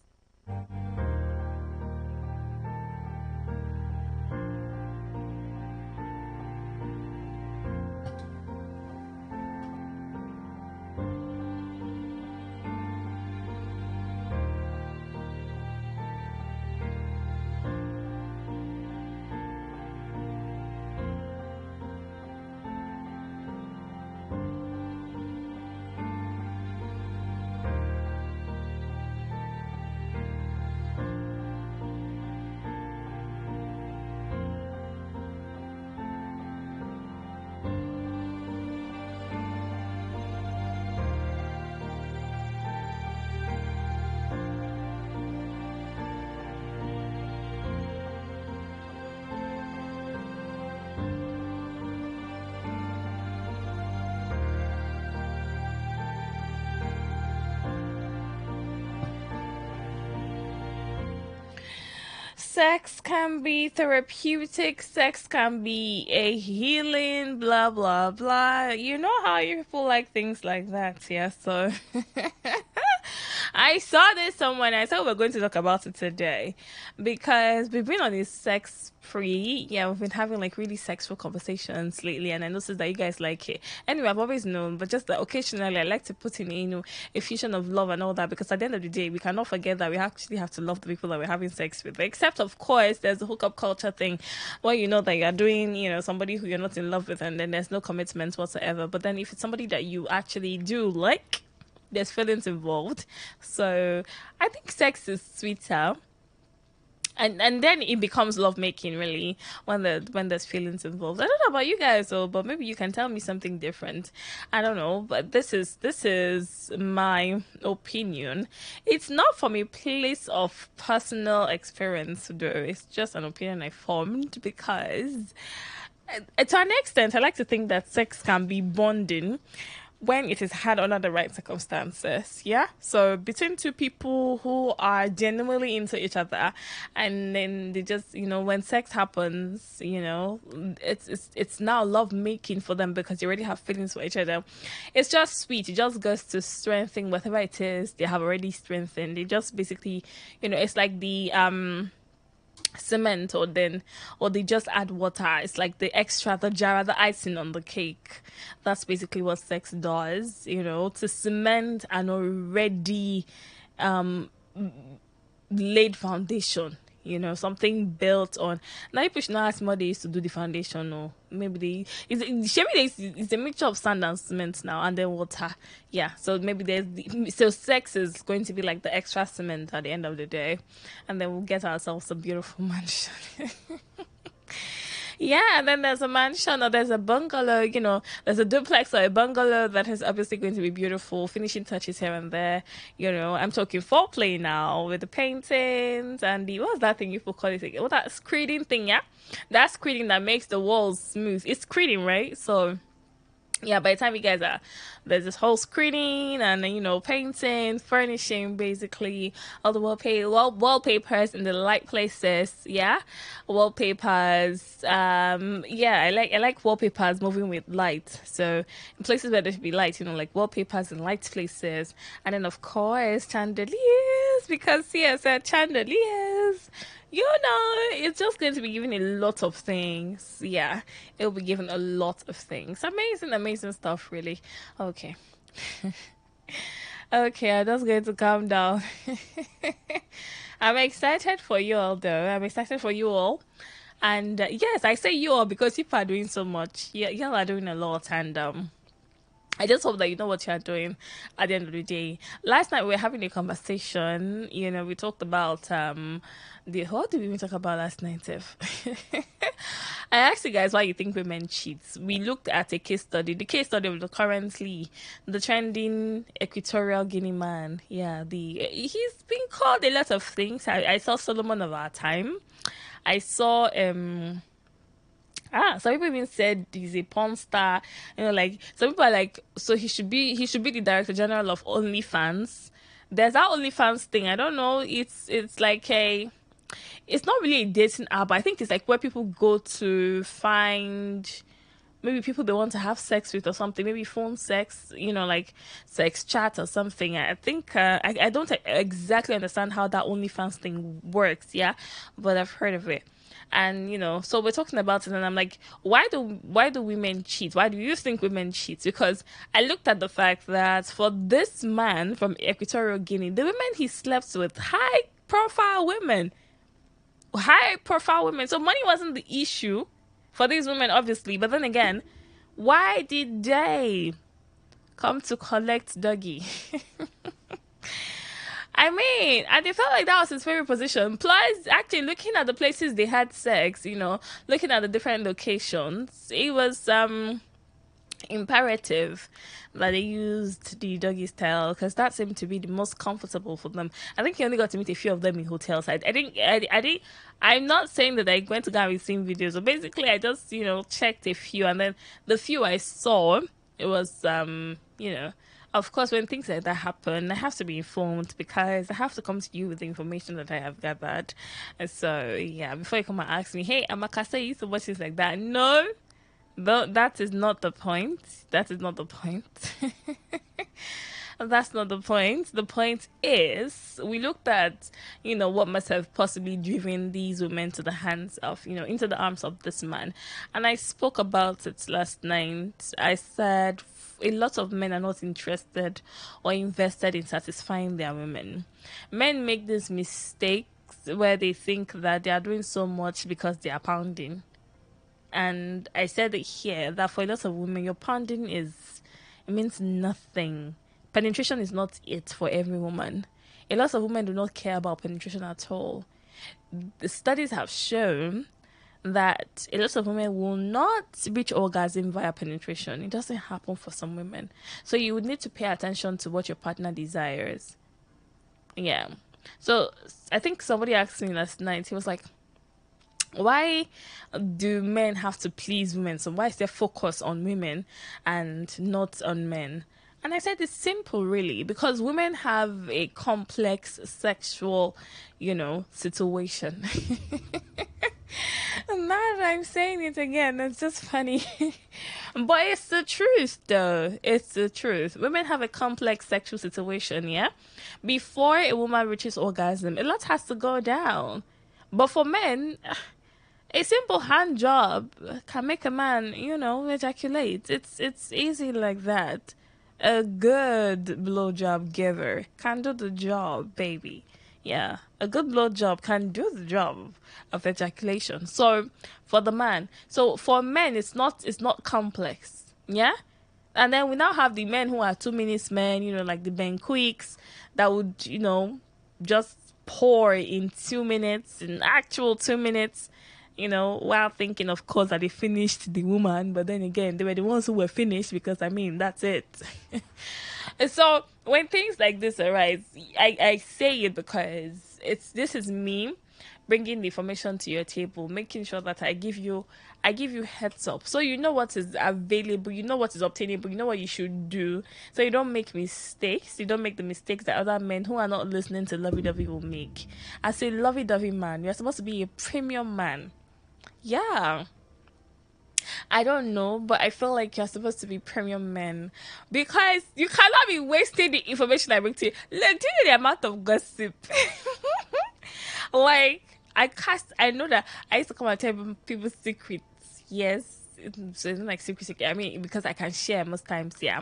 sex can be therapeutic, sex can be a healing, blah, blah, blah. You know how you people like things like that, yeah? So I saw this somewhere and I thought we were going to talk about it today because we've been on this sex spree. Yeah, we've been having like really sexual conversations lately, and I noticed that you guys like it. Anyway, I've always known, but just that occasionally I like to put in, a fusion of love and all that, because at the end of the day, we cannot forget that we actually have to love the people that we're having sex with. Except, of course, there's the hookup culture thing where you know that you're doing, somebody who you're not in love with, and then there's no commitment whatsoever. But then if it's somebody that you actually do like, there's feelings involved. So I think sex is sweeter. and then it becomes lovemaking, really, when there's feelings involved. I don't know about you guys, though, but maybe you can tell me something different. I don't know, but this is my opinion. It's not from a place of personal experience, though. It's just an opinion I formed because, to an extent, I like to think that sex can be bonding when it is had under the right circumstances. Yeah, so between two people who are genuinely into each other, and then they just, when sex happens, it's now love making for them because they already have feelings for each other. It's just sweet. It just goes to strengthen whatever it is they have already strengthened. It just basically, it's like the cement, or they just add water. It's like the extra, the jar, the icing on the cake. That's basically what sex does, to cement an already laid foundation, something built on. Now people should not ask me what they used to do the foundation, or maybe it's a mixture of sand and cement now, and then water. Yeah, so maybe so sex is going to be like the extra cement at the end of the day, and then we'll get ourselves a beautiful mansion. Yeah, and then there's a mansion, or there's a bungalow, there's a duplex or a bungalow that is obviously going to be beautiful, finishing touches here and there. I'm talking foreplay now with the paintings and what's that thing you people call it again? What, that screening thing, yeah? That screening that makes the walls smooth. It's screening, right? So yeah, by the time you guys there's this whole screening and painting, furnishing, basically all the wallpapers in the light places. Yeah, wallpapers. I like wallpapers moving with light. So in places where there should be light, like wallpapers in light places, and then of course chandeliers, because yes, chandeliers. It's just going to be given a lot of things. Yeah, it'll be given a lot of things. Amazing stuff, really. Okay. Okay, I'm just going to calm down. I'm excited for you all, though. I'm excited for you all. And yes, I say you all because people are doing so much. Yeah, y'all are doing a lot, and I just hope that you know what you're doing at the end of the day. Last night we were having a conversation. We talked about what did we even talk about last night, Tiff? I asked you guys why you think women cheat. We looked at a case study. The case study of the trending Equatorial Guinea man. Yeah, he's been called a lot of things. I saw Solomon of our time. I saw some people even said he's a porn star. Like some people are like, so he should be the director general of OnlyFans. There's that OnlyFans thing. I don't know. It's like it's not really a dating app. I think it's like where people go to find maybe people they want to have sex with or something. Maybe phone sex. Like sex chat or something. I think I don't exactly understand how that OnlyFans thing works. Yeah, but I've heard of it. And so we're talking about it, and I'm like, why do women cheat? Why do you think women cheat? Because I looked at the fact that for this man from Equatorial Guinea, the women he slept with, high profile women. So money wasn't the issue for these women, obviously. But then again, why did they come to collect doggy? I mean, and they felt like that was his favorite position. Plus, actually, looking at the places they had sex, looking at the different locations, it was imperative that they used the doggy style because that seemed to be the most comfortable for them. I think he only got to meet a few of them in hotels. I'm not saying that I went to go and be seeing videos, but basically I just checked a few, and then the few I saw, it was of course, when things like that happen, I have to be informed because I have to come to you with the information that I have gathered. And so, yeah, before you come and ask me, hey, Amakasa, you used to watch things like that. No, that is not the point. That is not the point. That's not the point. The point is, we looked at, what must have possibly driven these women to the hands of, into the arms of this man. And I spoke about it last night. I said a lot of men are not interested or invested in satisfying their women. Men make these mistakes where they think that they are doing so much because they are pounding. And I said it here that for a lot of women, your pounding it means nothing. Penetration is not it for every woman. A lot of women do not care about penetration at all. the studies have shown that a lot of women will not reach orgasm via penetration. It doesn't happen for some women. So you would need to pay attention to what your partner desires. Yeah. So I think somebody asked me last night, he was like, why do men have to please women? So why is there focus on women and not on men? And I said it's simple, really, because women have a complex sexual, situation. And now that I'm saying it again, it's just funny. But it's the truth, though. It's the truth. Women have a complex sexual situation, yeah? Before a woman reaches orgasm, a lot has to go down. But for men, a simple hand job can make a man, ejaculate. It's easy like that. A good blowjob giver can do the job, baby. Yeah, a good blowjob can do the job of ejaculation. So for the man, so for men, it's not complex. Yeah, and then we now have the men who are 2 minutes men. Like the Ben Quicks that would just pour in 2 minutes, in actual 2 minutes. While thinking, of course, that they finished the woman, but then again, they were the ones who were finished because, that's it. And so when things like this arise, I say it because this is me bringing the information to your table, making sure that I give you heads up. So you know what is available, you know what is obtainable, you know what you should do. So you don't make mistakes. You don't make the mistakes that other men who are not listening to lovey-dovey will make. As a lovey-dovey man, you're supposed to be a premium man. Yeah. I don't know, but I feel like you're supposed to be premium men because you cannot be wasting the information I bring to you. Like, do you know the amount of gossip? Like, I know that I used to come and tell people secrets. Yes. So it's not like secret. I mean, because I can share most times, yeah.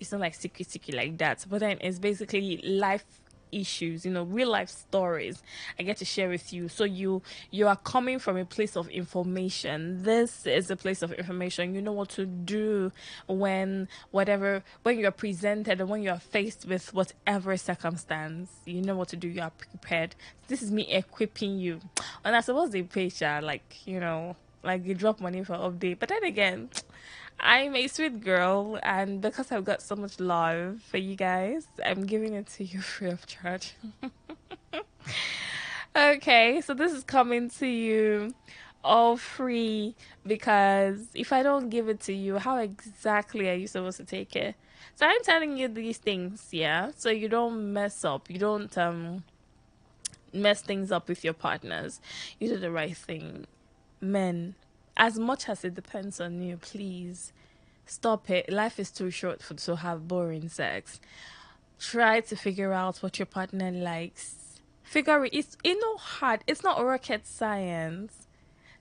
It's not like secret like that. But then it's basically life issues, real life stories I get to share with you. So you are coming from a place of information. This is a place of information. You know what to do when you're presented and when you're faced with whatever circumstance. You know what to do. You are prepared. This is me equipping you. And I suppose they pay like you drop money for update. But then again, I'm a sweet girl, and because I've got so much love for you guys, I'm giving it to you free of charge. Okay, so this is coming to you all free, because if I don't give it to you, how exactly are you supposed to take it? So I'm telling you these things, yeah, so you don't mess up. You don't mess things up with your partners. You do the right thing. Men, as much as it depends on you, please stop it. Life is too short to have boring sex. Try to figure out what your partner likes. Figure it. It's not hard. It's not rocket science.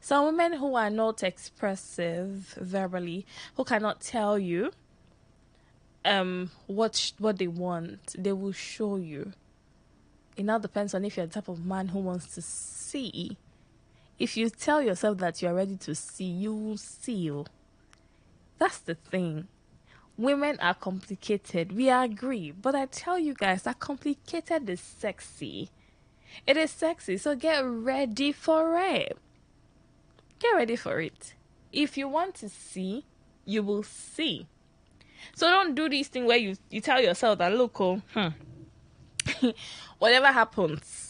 Some women who are not expressive verbally, who cannot tell you what they want, they will show you. It now depends on if you're the type of man who wants to see. If you tell yourself that you're ready to see, you will see. That's the thing. Women are complicated. We agree. But I tell you guys that complicated is sexy. It is sexy. So get ready for it. Get ready for it. If you want to see, you will see. So don't do this thing where you tell yourself that, look, whatever happens,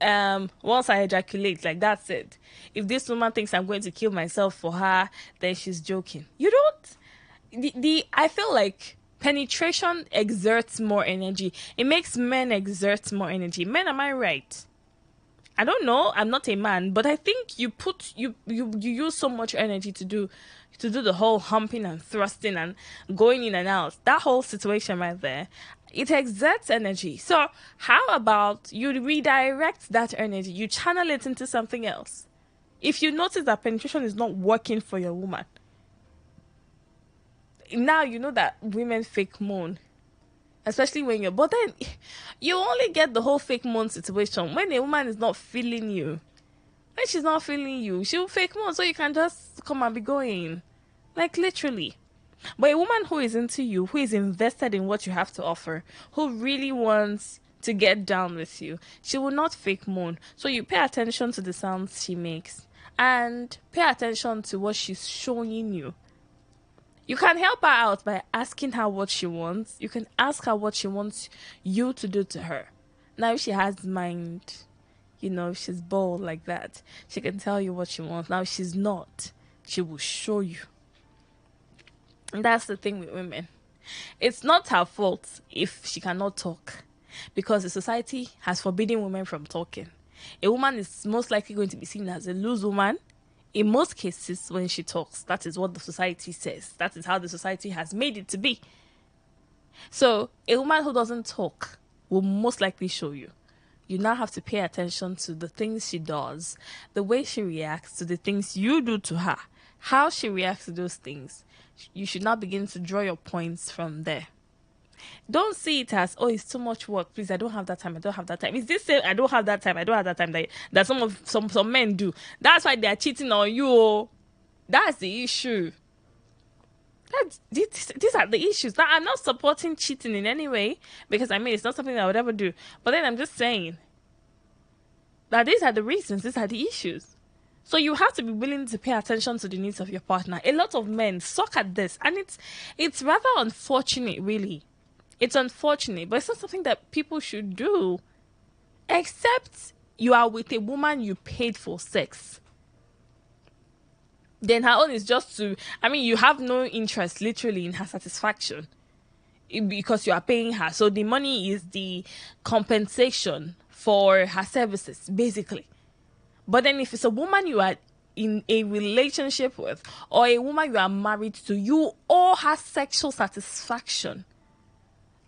once I ejaculate, like, that's it. If this woman thinks I'm going to kill myself for her, then she's joking. You don't. I feel like penetration exerts more energy. It makes men exert more energy. Men, am I right? I don't know. I'm not a man, but I think you use so much energy to do the whole humping and thrusting and going in and out. That whole situation right there, it exerts energy. So how about you redirect that energy? You channel it into something else. If you notice that penetration is not working for your woman, now you know that women fake moan. Especially when but then you only get the whole fake moan situation when a woman is not feeling you. When she's not feeling you, she'll fake moan, so you can just come and be going. Like, literally. But a woman who is into you, who is invested in what you have to offer, who really wants to get down with you. She will not fake moan. So you pay attention to the sounds she makes and pay attention to what she's showing you. You can help her out by asking her what she wants. You can ask her what she wants you to do to her. Now, if she has mind, if she's bold like that, she can tell you what she wants. Now, if she's not, she will show you. And that's the thing with women. It's not her fault if she cannot talk, because the society has forbidden women from talking. A woman is most likely going to be seen as a loose woman. In most cases, when she talks, that is what the society says. That is how the society has made it to be. So, a woman who doesn't talk will most likely show you. You now have to pay attention to the things she does, the way she reacts to the things you do to her, how she reacts to those things. You should now begin to draw your points from there. Don't see it as, it's too much work. Please, I don't have that time. I don't have that time. It's this same, I don't have that time. I don't have that time that some men do. That's why they are cheating on you. That's the issue. These are the issues. Now, I'm not supporting cheating in any way, because it's not something I would ever do. But then I'm just saying that these are the reasons. These are the issues. So you have to be willing to pay attention to the needs of your partner. A lot of men suck at this, and it's rather unfortunate, really. It's unfortunate, but it's not something that people should do. Except you are with a woman you paid for sex. Then her own is just to, you have no interest literally in her satisfaction, because you are paying her. So the money is the compensation for her services, basically. But then if it's a woman you are in a relationship with, or a woman you are married to, you owe her sexual satisfaction.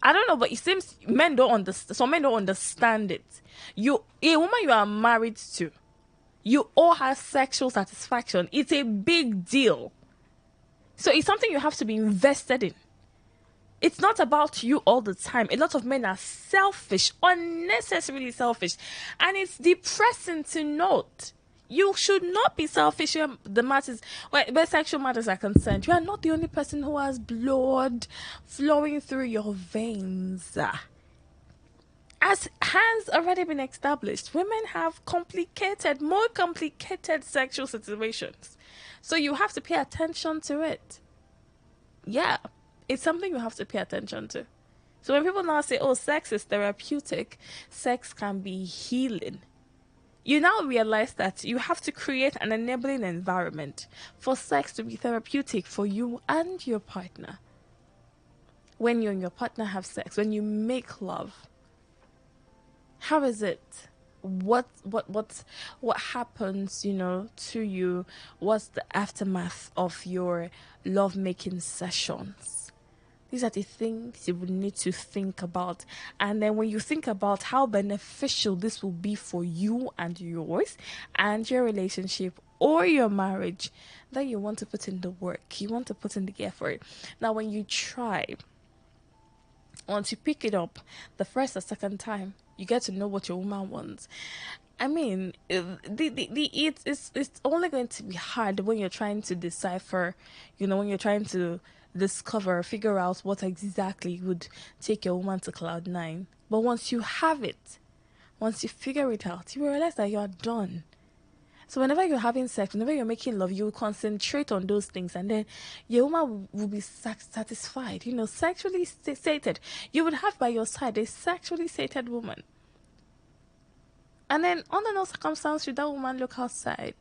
I don't know, but it seems men don't understand. Some men don't understand it. A woman you are married to, you owe her sexual satisfaction. It's a big deal. So it's something you have to be invested in. It's not about you all the time. A lot of men are selfish, unnecessarily selfish. And it's depressing to note. You should not be selfish where sexual matters are concerned. You are not the only person who has blood flowing through your veins. As has already been established, women have more complicated sexual situations. So you have to pay attention to it. Yeah. It's something you have to pay attention to. So when people now say, sex is therapeutic, sex can be healing, you now realize that you have to create an enabling environment for sex to be therapeutic for you and your partner. When you and your partner have sex, when you make love, how is it? What happens, to you? What's the aftermath of your love-making sessions? These are the things you would need to think about. And then when you think about how beneficial this will be for you and yours and your relationship or your marriage, then you want to put in the work. You want to put in the effort. Now, when you try, once you pick it up the first or second time, you get to know what your woman wants. It's only going to be hard when you're trying to decipher, when you're trying to figure out what exactly would take your woman to cloud 9. But once you have it, once you figure it out, you will realize that you are done. So whenever you're having sex, whenever you're making love, you will concentrate on those things, and then your woman will be satisfied, sexually sated. You would have by your side a sexually sated woman. And then under no circumstance should that woman look outside.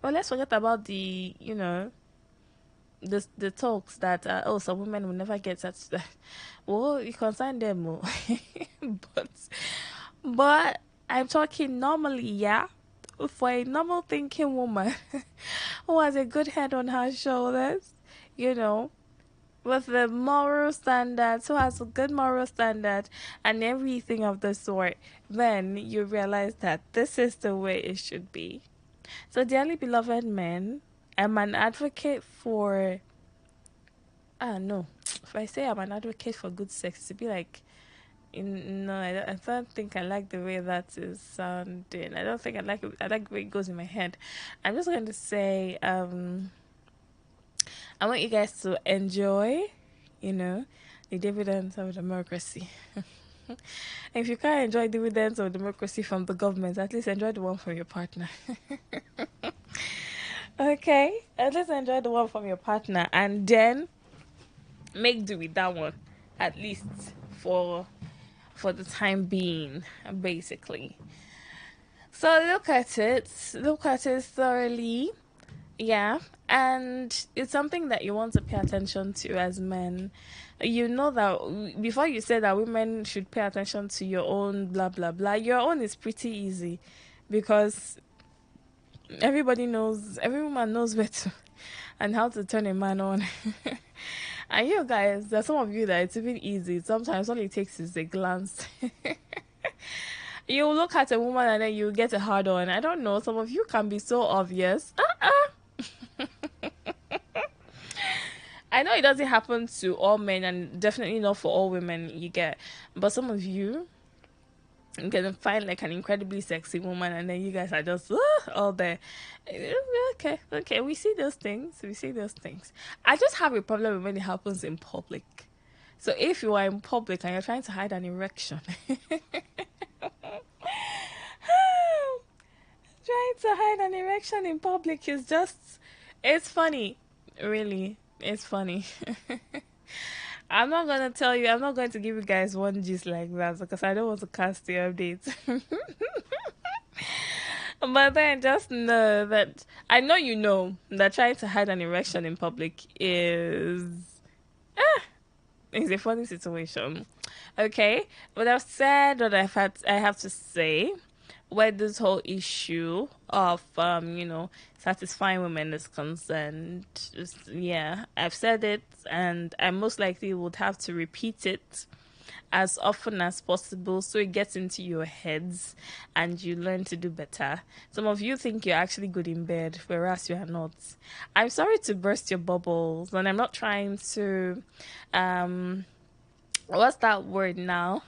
Well, let's forget about the talks that some women will never get satisfied. Well, you consign them more. but I'm talking normally, yeah, for a normal thinking woman who has a good head on her shoulders, with the moral standards, who has a good moral standard and everything of the sort, then you realize that this is the way it should be. So, dearly beloved men, I'm an advocate for... no. If I say I'm an advocate for good sex, to be like... No, I don't think I like the way that is sounding. I don't think I like it. I like the way it goes in my head. I'm just going to say... I want you guys to enjoy, the dividends of democracy. If you can't enjoy dividends of democracy from the government, at least enjoy the one from your partner. Okay, at least enjoy the one from your partner, and then make do with that one, at least for the time being, basically. So look at it thoroughly. Yeah, and it's something that you want to pay attention to as men. You know that before you say that women should pay attention to your own blah blah blah, your own is pretty easy because every woman knows where to and how to turn a man on. And you guys, there's some of you that it's even easy. Sometimes all it takes is a glance. You look at a woman and then you get a hard on. I don't know, some of you can be so obvious. I know it doesn't happen to all men and definitely not for all women you get. But some of you can find like an incredibly sexy woman and then you guys are just all there. Okay, we see those things. I just have a problem when it happens in public. So if you are in public and you're trying to hide an erection, trying to hide an erection in public is just, it's funny. Really, it's funny. I'm not going to give you guys one gist like that because I don't want to cast the updates. But then just know that, I know you know that trying to hide an erection in public is a funny situation. Okay? But I've said what I have to say. Where this whole issue of satisfying women is concerned, I've said it, and I most likely would have to repeat it as often as possible so it gets into your heads and you learn to do better. Some of you think you're actually good in bed, whereas you are not. I'm sorry to burst your bubbles, and I'm not trying to what's that word now?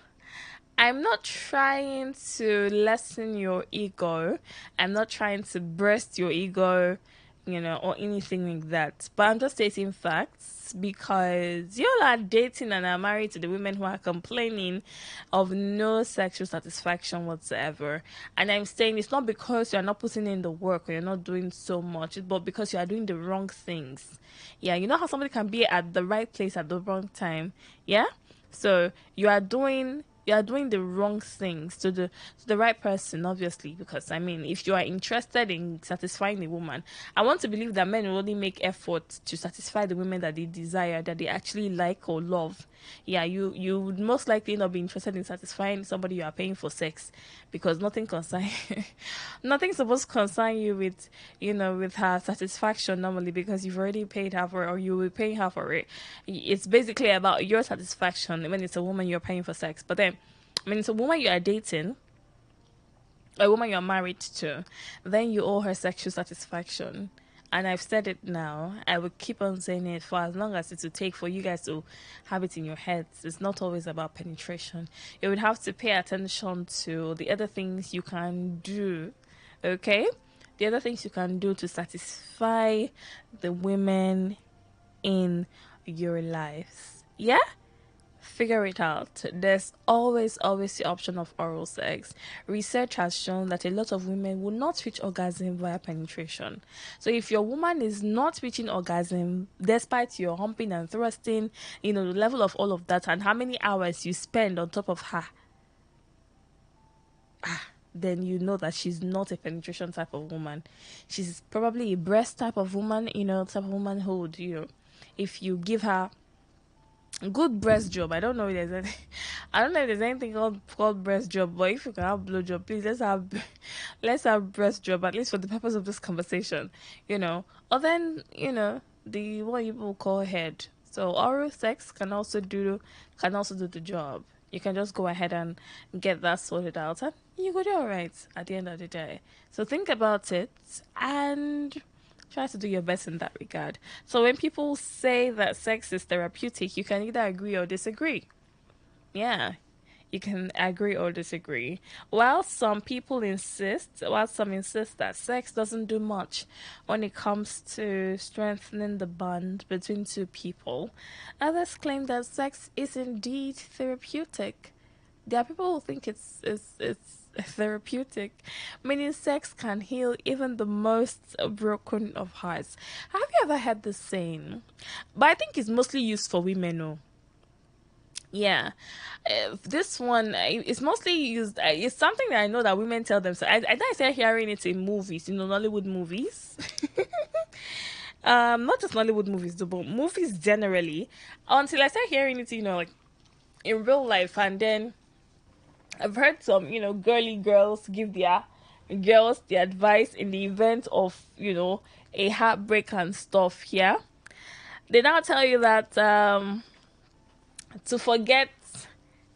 I'm not trying to lessen your ego. I'm not trying to burst your ego, or anything like that. But I'm just stating facts because you all are dating and are married to the women who are complaining of no sexual satisfaction whatsoever. And I'm saying it's not because you're not putting in the work or you're not doing so much, but because you are doing the wrong things. Yeah, you know how somebody can be at the right place at the wrong time? Yeah? So you are doing the wrong things to the right person, obviously, because if you are interested in satisfying a woman, I want to believe that men will only make effort to satisfy the women that they desire, that they actually like or love. Yeah, you would most likely not be interested in satisfying somebody you are paying for sex, because nothing's supposed to concern you with her satisfaction normally, because you've already paid her for it or you will pay her for it. It's basically about your satisfaction when it's a woman you're paying for sex. But then it's a woman you are dating, a woman you're married to, then you owe her sexual satisfaction. And I've said it now. I will keep on saying it for as long as it will take for you guys to have it in your heads. It's not always about penetration. You would have to pay attention to the other things you can do. Okay? The other things you can do to satisfy the women in your lives. Yeah? Figure it out. There's always the option of oral sex. Research has shown that a lot of women will not reach orgasm via penetration. So if your woman is not reaching orgasm, despite your humping and thrusting, the level of all of that and how many hours you spend on top of her, then you know that she's not a penetration type of woman. She's probably a breast type of woman, type of woman who would, if you give her good breast job. I don't know if there's anything called breast job, but if you can have blow job, please let's have breast job, at least for the purpose of this conversation. Or then the what people call head. So oral sex can also do the job. You can just go ahead and get that sorted out, and you go do all right at the end of the day. So think about it and try to do your best in that regard. So when people say that sex is therapeutic, you can either agree or disagree. Yeah, you can agree or disagree. While some insist that sex doesn't do much when it comes to strengthening the bond between two people, others claim that sex is indeed therapeutic. There are people who think it's therapeutic, meaning sex can heal even the most broken of hearts. Have you ever heard this saying? But I think it's mostly used for women. Oh, yeah. This one is mostly used. It's something that I know that women tell them. So I started hearing it in movies, Nollywood movies. Not just Nollywood movies, though, but movies generally. Until I started hearing it, like in real life, and then I've heard some, girly girls give their girls the advice in the event of, a heartbreak and stuff here. They now tell you that to forget.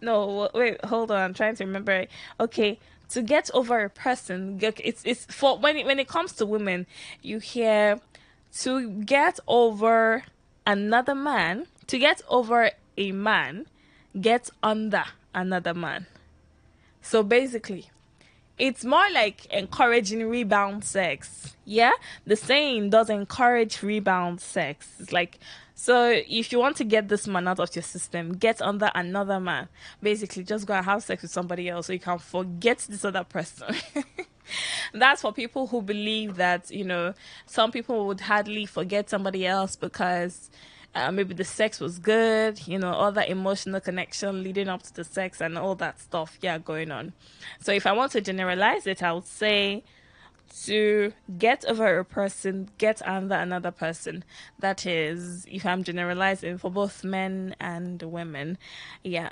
No, wait, hold on. I'm trying to remember. Okay, to get over a person, it's for when it comes to women, you hear to get over another man, to get over a man, get under another man. So basically, it's more like encouraging rebound sex. Yeah? The saying does encourage rebound sex. It's like, so if you want to get this man out of your system, get under another man. Basically, just go and have sex with somebody else so you can forget this other person. That's for people who believe that, some people would hardly forget somebody else because maybe the sex was good, all that emotional connection leading up to the sex and all that stuff, going on. So if I want to generalize it, I would say to get over a person, get under another person. That is, if I'm generalizing for both men and women, yeah.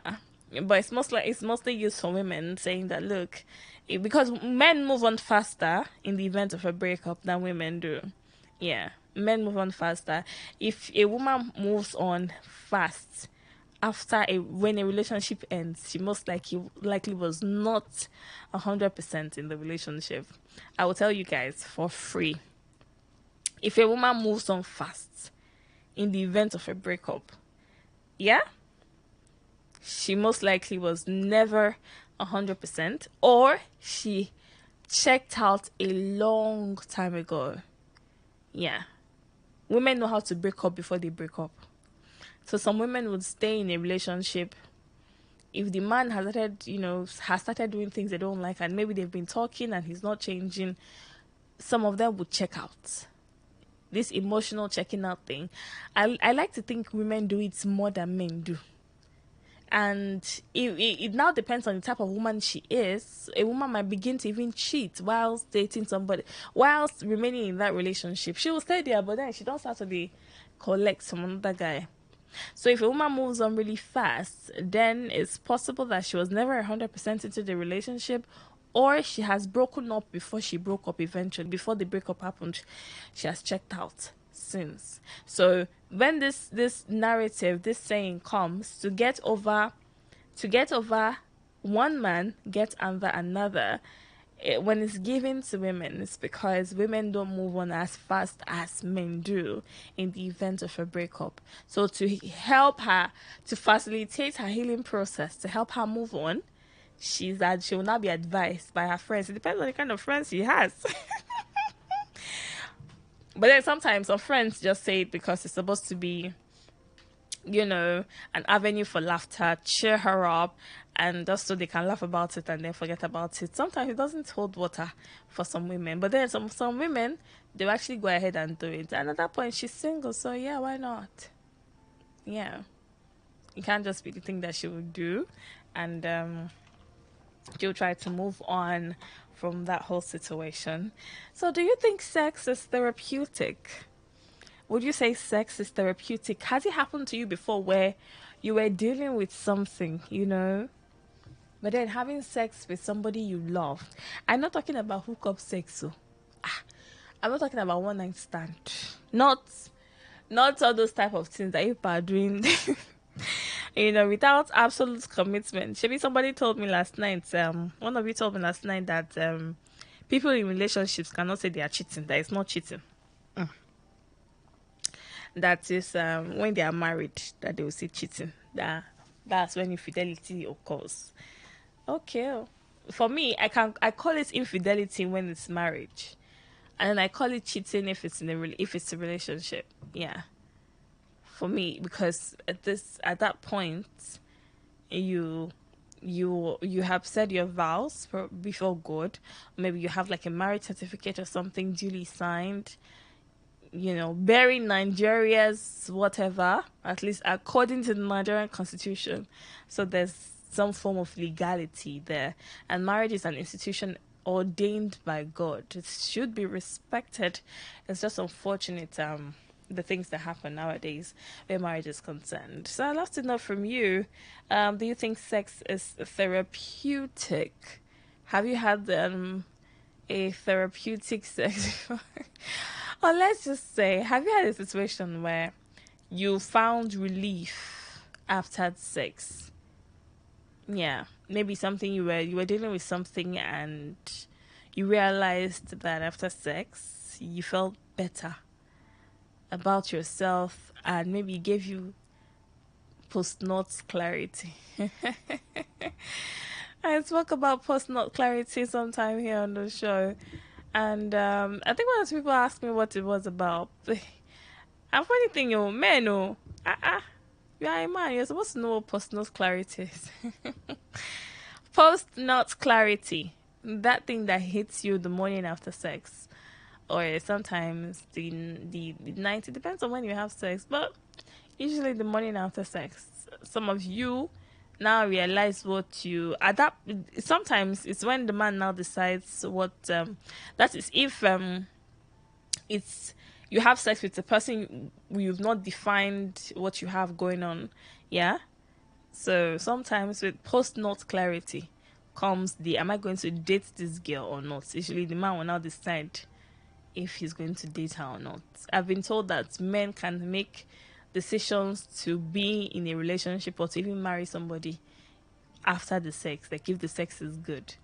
But it's mostly used for women, saying that look, because men move on faster in the event of a breakup than women do. Yeah, men move on faster. If a woman moves on fast after when a relationship ends, she most likely was not 100% in the relationship. I will tell you guys for free. If a woman moves on fast in the event of a breakup, yeah, she most likely was never 100%, or she checked out a long time ago. Yeah. Women know how to break up before they break up. So some women would stay in a relationship if the man has started doing things they don't like, and maybe they've been talking and he's not changing. Some of them would check out. This emotional checking out thing. I like to think women do it more than men do. And it now depends on the type of woman she is. A woman might begin to even cheat whilst dating somebody, whilst remaining in that relationship. She will stay there, but then she don't start to collect some other guy. So if a woman moves on really fast, then it's possible that she was never 100% into the relationship, or she has broken up before she broke up eventually. Before the breakup happened, she has checked out since. So when this narrative, this saying comes, to get over one man, get under another, when it's given to women, it's because women don't move on as fast as men do in the event of a breakup. So to help her, to facilitate her healing process, to help her move on, she will not be advised by her friends. It depends on the kind of friends she has. But then sometimes our friends just say it because it's supposed to be, an avenue for laughter, cheer her up, and just so they can laugh about it and then forget about it. Sometimes it doesn't hold water for some women. But then some women, they'll actually go ahead and do it. And at that point, she's single, so yeah, why not? Yeah. It can't just be the thing that she would do. And she'll try to move on from that whole situation. So do you think sex is therapeutic? Would you say sex is therapeutic? Has it happened to you before where you were dealing with something, but then having sex with somebody you love? I'm not talking about hookup sex, so I'm not talking about one night stand. Not all those type of things that people are doing without absolute commitment. Maybe somebody told me last night, one of you told me last night that people in relationships cannot say they are cheating, that it's not cheating. That is when they are married that they will say cheating. That's when infidelity occurs. Okay. For me, I call it infidelity when it's marriage. And then I call it cheating if it's a relationship. Yeah. For me, because at that point, you you have said your vows before God. Maybe you have like a marriage certificate or something duly signed. Bearing Nigeria's whatever, at least according to the Nigerian constitution. So there's some form of legality there. And marriage is an institution ordained by God. It should be respected. It's just unfortunate the things that happen nowadays where marriage is concerned. So I'd love to know from you, do you think sex is therapeutic? Have you had a therapeutic sex before? Or let's just say, have you had a situation where you found relief after sex? Yeah, maybe something you were dealing with something and you realized that after sex you felt better about yourself and maybe it gave you post-nut clarity. I spoke about post-nut clarity sometime here on the show. And I think one of the people asked me what it was about. And funny thing, men, you are a man. You're supposed to know what post-nut clarity is. Post-nut clarity, that thing that hits you the morning after sex, or sometimes the night. It depends on when you have sex, but usually the morning after sex. Some of you now realize what you adapt. Sometimes it's when the man now decides what that is if it's you have sex with a person you've not defined what you have going on. Yeah, so sometimes with post-nut clarity comes the am I going to date this girl or not. Usually the man will now decide if he's going to date her or not. I've been told that men can make decisions to be in a relationship or to even marry somebody after the sex, like if the sex is good.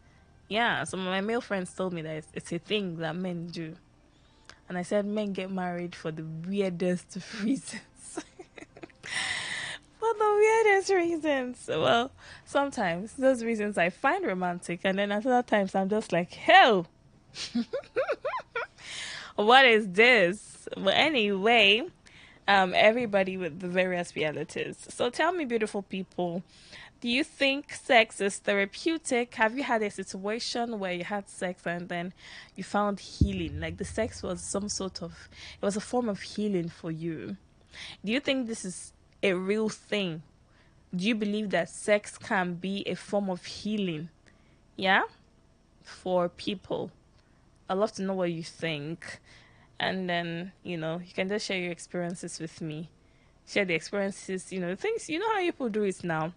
Yeah, some of my male friends told me that it's a thing that men do. And I said men get married for the weirdest of reasons. For the weirdest reasons. Well, sometimes those reasons I find romantic, and then at other times I'm just like, hell, what is this? But anyway, everybody with the various realities. So tell me, beautiful people, do you think sex is therapeutic? Have you had a situation where you had sex and then you found healing? Like the sex was it was a form of healing for you. Do you think this is a real thing? Do you believe that sex can be a form of healing? Yeah? For people. I'd love to know what you think. And then, you can just share your experiences with me. Share the experiences, things, how people do it now.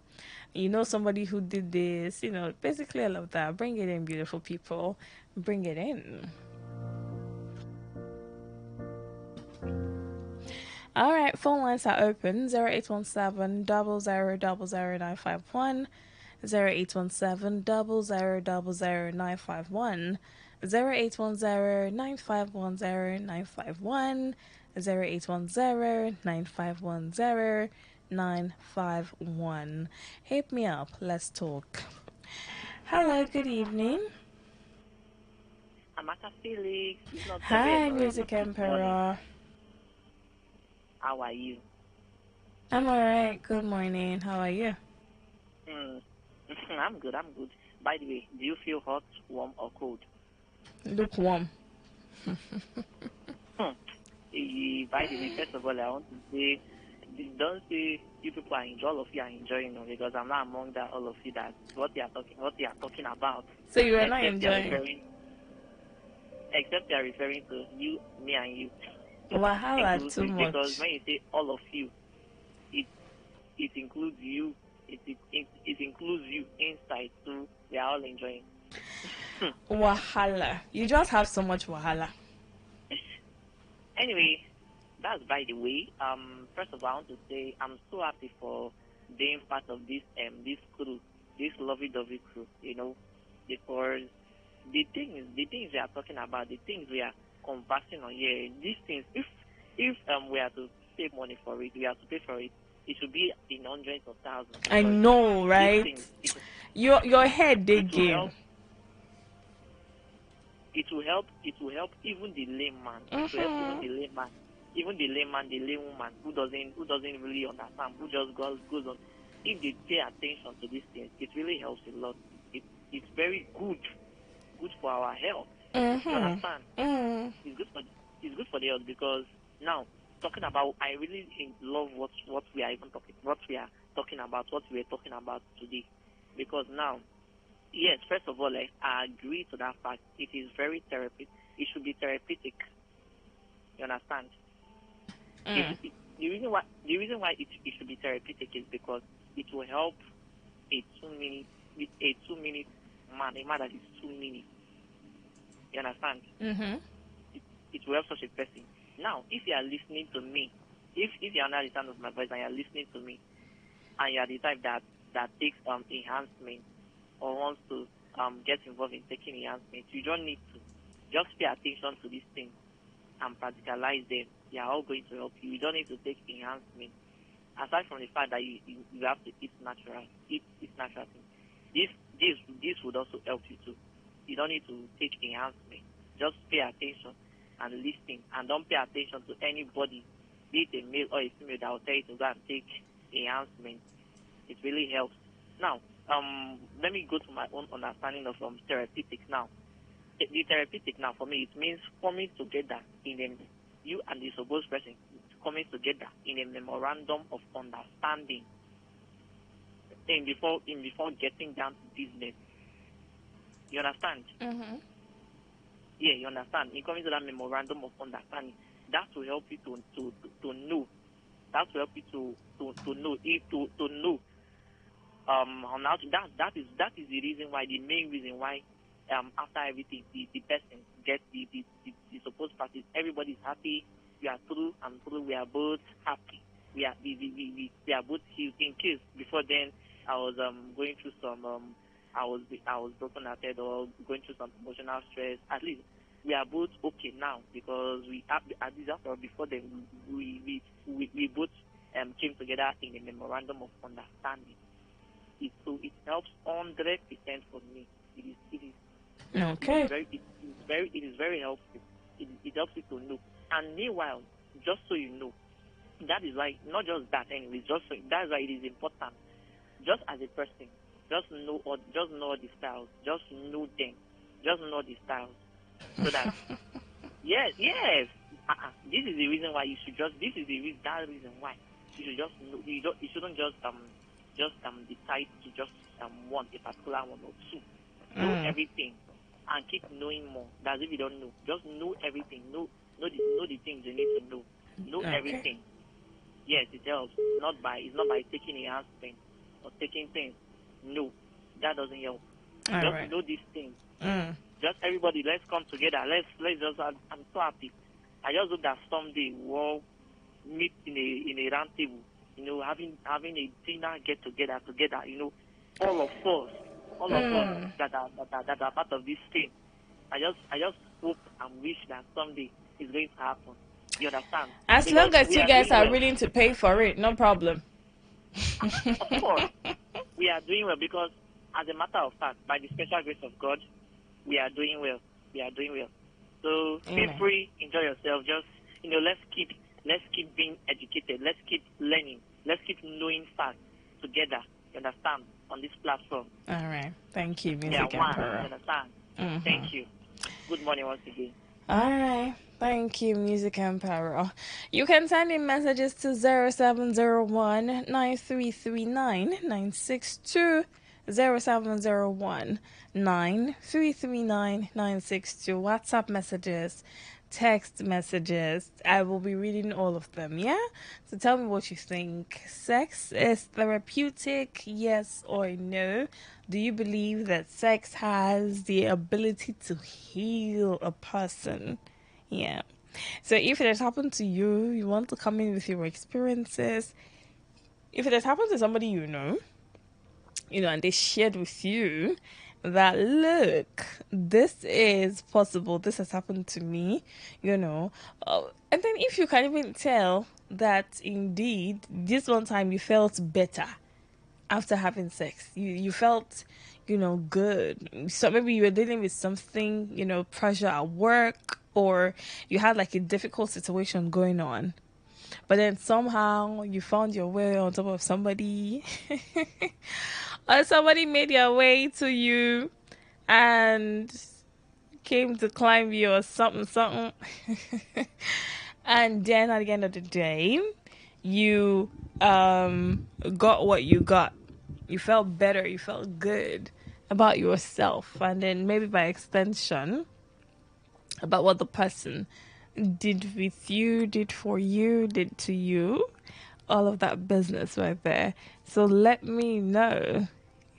Somebody who did this, basically all of that. Bring it in, beautiful people. Bring it in. All right, phone lines are open. 0817 00951, 0817 00951, 0810 9510 951, 0810 9510 951. Hit me up. Let's talk. Hello, good evening. Amaka Felix. Hi, Music Emperor. How are you? I'm alright. Good morning. How are you? I'm good. By the way, do you feel hot, warm, or cold? Lukewarm. By the way, first of all, I want to say, don't say you people all of you are enjoying it, because I'm not among that all of you that what they are talking about. So you are not enjoying? Except they are referring to you, me, and you. Wahala too much. Because when you say all of you, it includes you. It includes you inside, so we are all enjoying. Wahala. You just have so much wahala. Anyway, that's by the way. First of all, I want to say I'm so happy for being part of this crew, this lovey-dovey crew. Because the things we are talking about, the things we are conversing on here, these things, if we are to pay money for it, we have to pay for it. It should be in hundreds of thousands. I know, right? Your head digging. It will help even the layman. It will help even the layman, the laywoman who doesn't really understand, who just goes on if they pay attention to these things, it really helps a lot. It's very good for our health. You understand? It's good for the health because now talking about, I really love what we are even talking, what we are talking about, what we are talking about today, because now, yes, first of all, I agree to that fact. It is very therapeutic. It should be therapeutic. You understand? The reason why it should be therapeutic is because it will help a 2 minute man, a man that is 2 minutes. You understand? It will help such a person. Now, if you are listening to me, if you are under the sound of my voice and you are listening to me, and you are the type that takes enhancement or wants to get involved in taking enhancement, you don't need to. Just pay attention to these things and practicalize them. They are all going to help you. You don't need to take enhancement. Aside from the fact that you have to eat natural things. This would also help you too. You don't need to take enhancement. Just pay attention and listen, and don't pay attention to anybody, be it a male or a female, that will tell you to go and take enhancement. It really helps. Now, let me go to my own understanding of therapeutic now. The therapeutic now, for me, it means coming together you and the supposed person coming together in a memorandum of understanding before getting down to business. You understand? Yeah, you understand. In coming to that memorandum of understanding, that will help you to know. That will help you to know. To know. That is the reason why, the main reason why, after everything, the person gets the supposed parties. Everybody is happy. We are through and through. We are both happy. We are both healed. In case before then I was going through some I was broken hearted or going through some emotional stress. At least we are both okay now, because we at least after before then we both came together in a memorandum of understanding. It helps 100% for me. It is okay. It is very helpful. It helps you to know. And meanwhile, just so you know, that is why, not just that anyway, that's why it is important. Just as a person, just know the styles. Just know them. Just know the styles. So that yes. This is the reason why you should just. This is that reason why you should just know. You shouldn't just decide to just want a particular one or two. Know everything and keep knowing more. That's if you don't know. Just know everything. Know the things you need to know. Know everything. Yes, it helps. It's not by taking enhancement or taking things. No, that doesn't help. All just right. know these things. Just everybody, let's come together. Let's just. I'm so happy. I just hope that someday we'll all meet in a round table. You know, having a dinner get together. You know, all of us that are part of this thing. I just hope and wish that someday it's going to happen. You understand? As Because long as we you guys doing are well. willing to pay for it, no problem. Of course, we are doing well because, as a matter of fact, by the special grace of God, we are doing well. So feel free, enjoy yourself. Just let's keep being educated. Let's keep learning. Let's keep knowing facts together. You understand? On this platform. All right. Thank you, Music You Emperor. understand? Thank you. Good morning once again. All right. Thank you, Music Emperor. You can send in messages to 0701 9339 962. 0701 9339 962. WhatsApp messages, text messages. I will be reading all of them, yeah? So tell me what you think. Sex is therapeutic, yes or no? Do you believe that sex has the ability to heal a person? Yeah. So if it has happened to you, you want to come in with your experiences. If it has happened to somebody you know, and they shared with you that, look, this is possible, this has happened to me, and then if you can even tell that indeed this one time you felt better after having sex, you felt good. So maybe you were dealing with something, pressure at work, or you had like a difficult situation going on, but then somehow you found your way on top of somebody, or somebody made their way to you and came to climb you or something, something. And then at the end of the day, you got what you got. You felt better, you felt good about yourself, and then maybe by extension about what the person did with you, did for you, did to you, all of that business right there. So let me know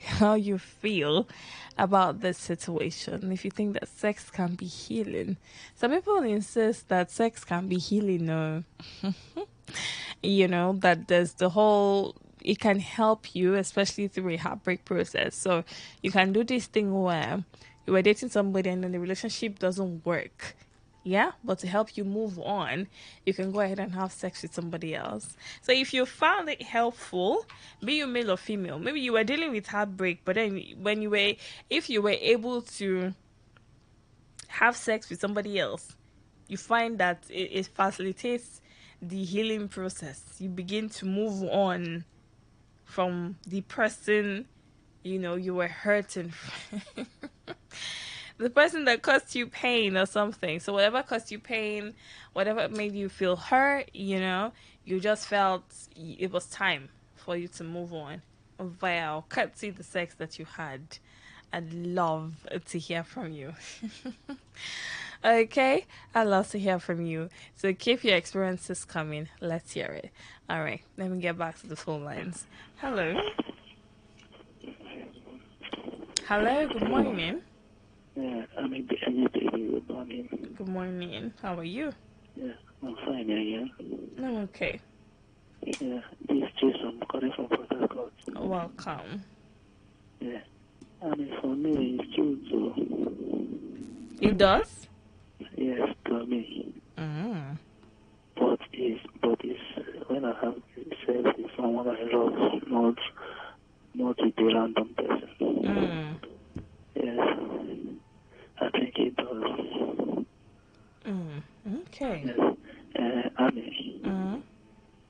how you feel about this situation. If you think that sex can be healing. Some people insist that sex can be healing. No. You know, that there's the whole, it can help you, especially through a heartbreak process. So you can do this thing where you were dating somebody and then the relationship doesn't work. Yeah, but to help you move on, you can go ahead and have sex with somebody else. So if you found it helpful, be you male or female, maybe you were dealing with heartbreak, but then if you were able to have sex with somebody else, you find that it facilitates the healing process. You begin to move on from the person, you were hurting. The person that caused you pain or something. So whatever caused you pain, whatever made you feel hurt, you just felt it was time for you to move on. Wow, can't see the sex that you had. I'd love to hear from you. Okay, I'd love to hear from you. So keep your experiences coming. Let's hear it. All right, let me get back to the phone lines. Hello. Hello, good morning. Yeah, I'm a baby. Good morning. Good morning. How are you? Yeah, I'm fine. Yeah. I'm okay. Yeah, this is Jason. I'm calling from Port Harcourt. Welcome. Yeah, for me, it's true too. It does? Yes, to me. But it's when I have sex with someone I love, not with a random person. Yes, I think it does. Okay. Yes.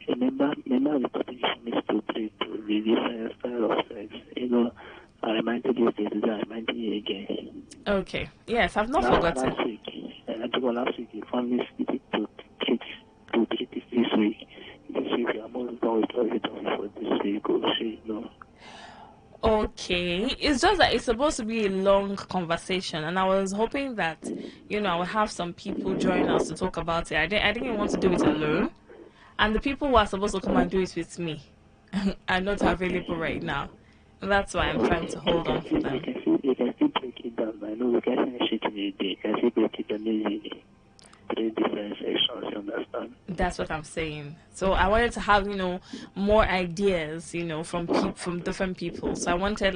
Remember the topic you used to play to the different style of sex. I reminded you that I reminded you again. Okay. Yes, I've not forgotten. Last week, you finally speak to treat it this week. This week, I'm always going to it for this week. Okay. It's just that it's supposed to be a long conversation, and I was hoping that, I would have some people join us to talk about it. I didn't want to do it alone. And the people who are supposed to come and do it with me are not available right now. And that's why I'm trying to hold on for them. You can still break it down. I know we can finish it in a day. You can still break it down easily. 3 different sections, you understand? That's what I'm saying. So I wanted to have, more ideas, from different people. So I wanted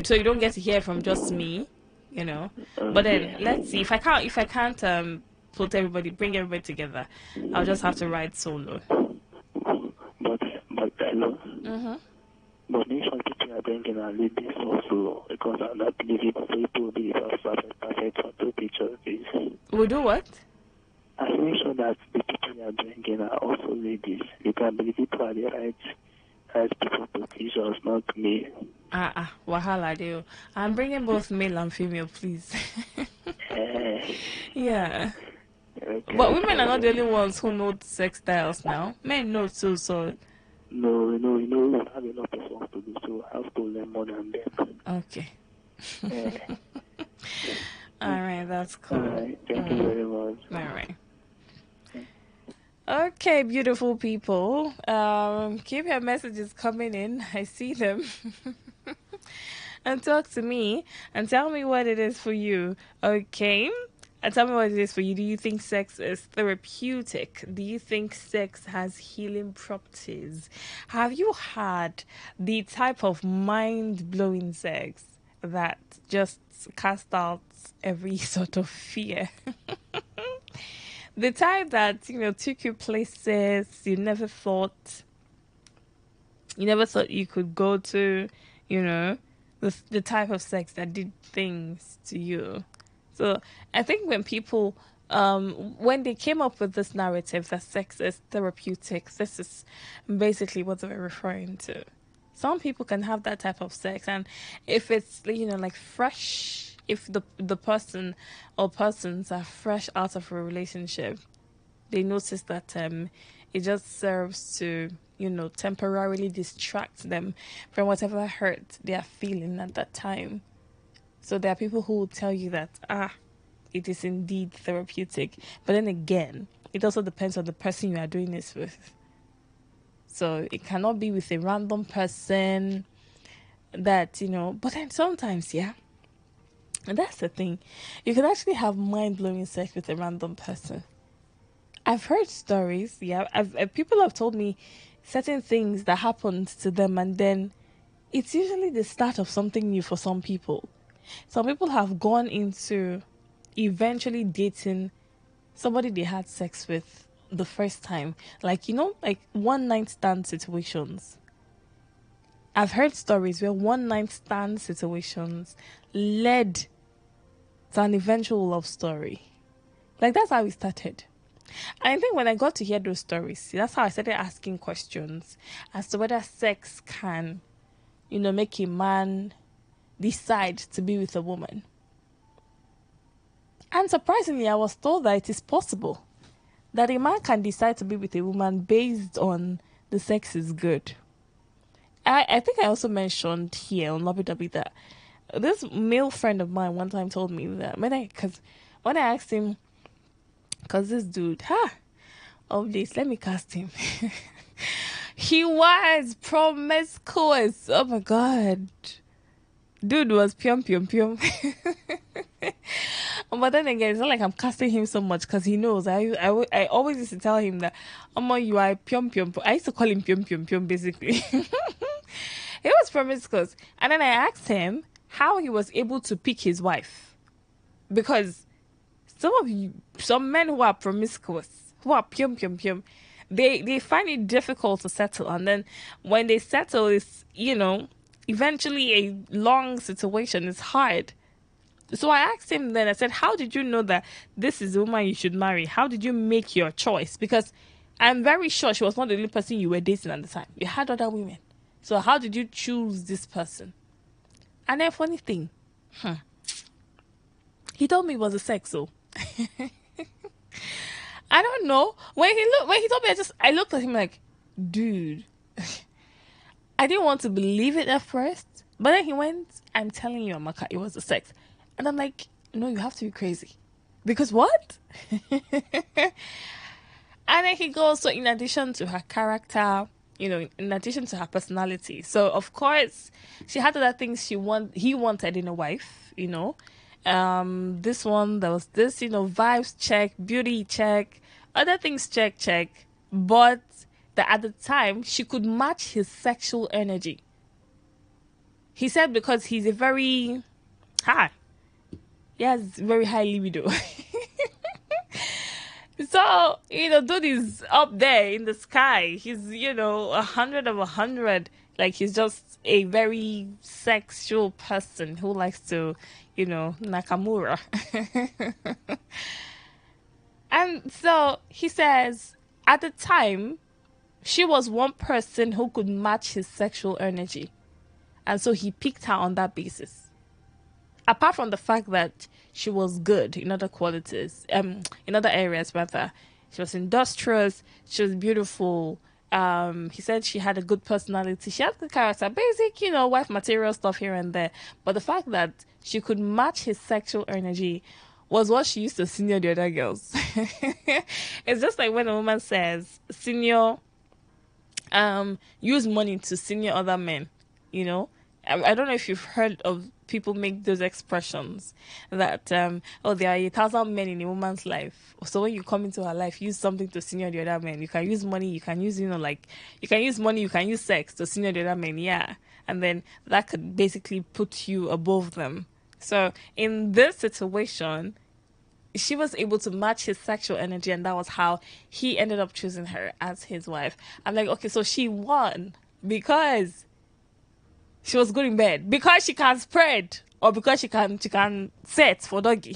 so you don't get to hear from just me, But then let's see if I can't bring everybody together, I'll just have to ride solo. But hello. But make sure people are bringing our ladies also, because I'm not believing people will be perfect photo pictures. We do what? I make sure that the people you are bringing are also ladies. You can believe people are the right people to pictures, not me. Wahala deal. I'm bringing both male and female, please. Yeah. Okay. But women are not the only ones who know sex styles now. Men know too, so. No, we don't have enough persons to do, so I have to learn more than them. Okay. All right, that's cool. All right, thank you very much. All right. Okay, beautiful people. Keep your messages coming in. I see them. And talk to me and tell me what it is for you. Okay? And tell me what it is for you. Do you think sex is therapeutic? Do you think sex has healing properties? Have you had the type of mind-blowing sex that just cast out every sort of fear? The type that, took you places you never thought you could go to, the type of sex that did things to you. So I think when people when they came up with this narrative that sex is therapeutic, this is basically what they were referring to. Some people can have that type of sex, and if it's, like fresh, if the person or persons are fresh out of a relationship, they notice that it just serves to, temporarily distract them from whatever hurt they are feeling at that time. So there are people who will tell you that, it is indeed therapeutic. But then again, it also depends on the person you are doing this with. So it cannot be with a random person that, but then sometimes, yeah. And that's the thing. You can actually have mind-blowing sex with a random person. I've heard stories, yeah. People have told me certain things that happened to them, and then it's usually the start of something new for some people. Some people have gone into eventually dating somebody they had sex with the first time. Like, like one-night stand situations. I've heard stories where one-night stand situations led to an eventual love story. Like, that's how it started. And I think when I got to hear those stories, that's how I started asking questions as to whether sex can, make a man decide to be with a woman. And surprisingly, I was told that it is possible that a man can decide to be with a woman based on the sex is good. I think I also mentioned here on Lobby W that this male friend of mine one time told me that when I asked him, because this dude, of this, let me cast him. He was promiscuous. Oh my God. Dude was pium. But then again, it's not like I'm casting him so much because he knows. I always used to tell him that, you are pium. I used to call him pium, basically. He was promiscuous. And then I asked him how he was able to pick his wife. Because some men who are promiscuous, who are pium, they find it difficult to settle. And then when they settle, it's, eventually a long situation. It's hard. So I asked him then, I said, how did you know that this is the woman you should marry? How did you make your choice? Because I'm very sure she was not the only person you were dating at the time. You had other women. So how did you choose this person? And then funny thing, he told me it was a sex, so I don't know. When he told me, I looked at him like, dude, I didn't want to believe it at first. But then he went, I'm telling you, Amaka, it was a sex. And I'm like, no, you have to be crazy. Because what? And then he goes, so in addition to her character, in addition to her personality. So, of course, she had other things he wanted in a wife, This one, there was this, vibes check, beauty check, other things check. But that at the time, she could match his sexual energy. He said because he's a very he has very high libido. So, dude is up there in the sky. He's, 100 of 100. Like, he's just a very sexual person who likes to, Nakamura. And so he says, at the time, she was one person who could match his sexual energy. And so he picked her on that basis. Apart from the fact that she was good in other qualities, in other areas rather. She was industrious, she was beautiful. He said she had a good personality, she had good character, basic, wife material stuff here and there. But the fact that she could match his sexual energy was what she used to senior the other girls. It's just like when a woman says, senior, use money to senior other men, I don't know if you've heard of people make those expressions that, there are 1,000 men in a woman's life. So when you come into her life, use something to senior the other men. You can use money, you can use, you can use money, you can use sex to senior the other men, yeah. And then that could basically put you above them. So in this situation, she was able to match his sexual energy, and that was how he ended up choosing her as his wife. I'm like, okay, so she won because she was good in bed, because she can spread, or because she can set for doggy.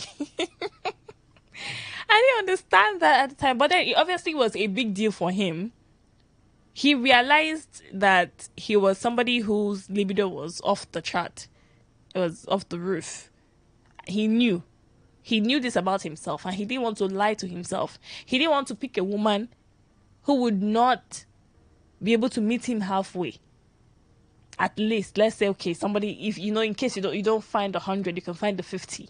I didn't understand that at the time, but then it obviously was a big deal for him. He realized that he was somebody whose libido was off the chart. It was off the roof. He knew. He knew this about himself, and he didn't want to lie to himself. He didn't want to pick a woman who would not be able to meet him halfway. At least, let's say, okay, somebody, if in case you don't find 100, you can find the 50.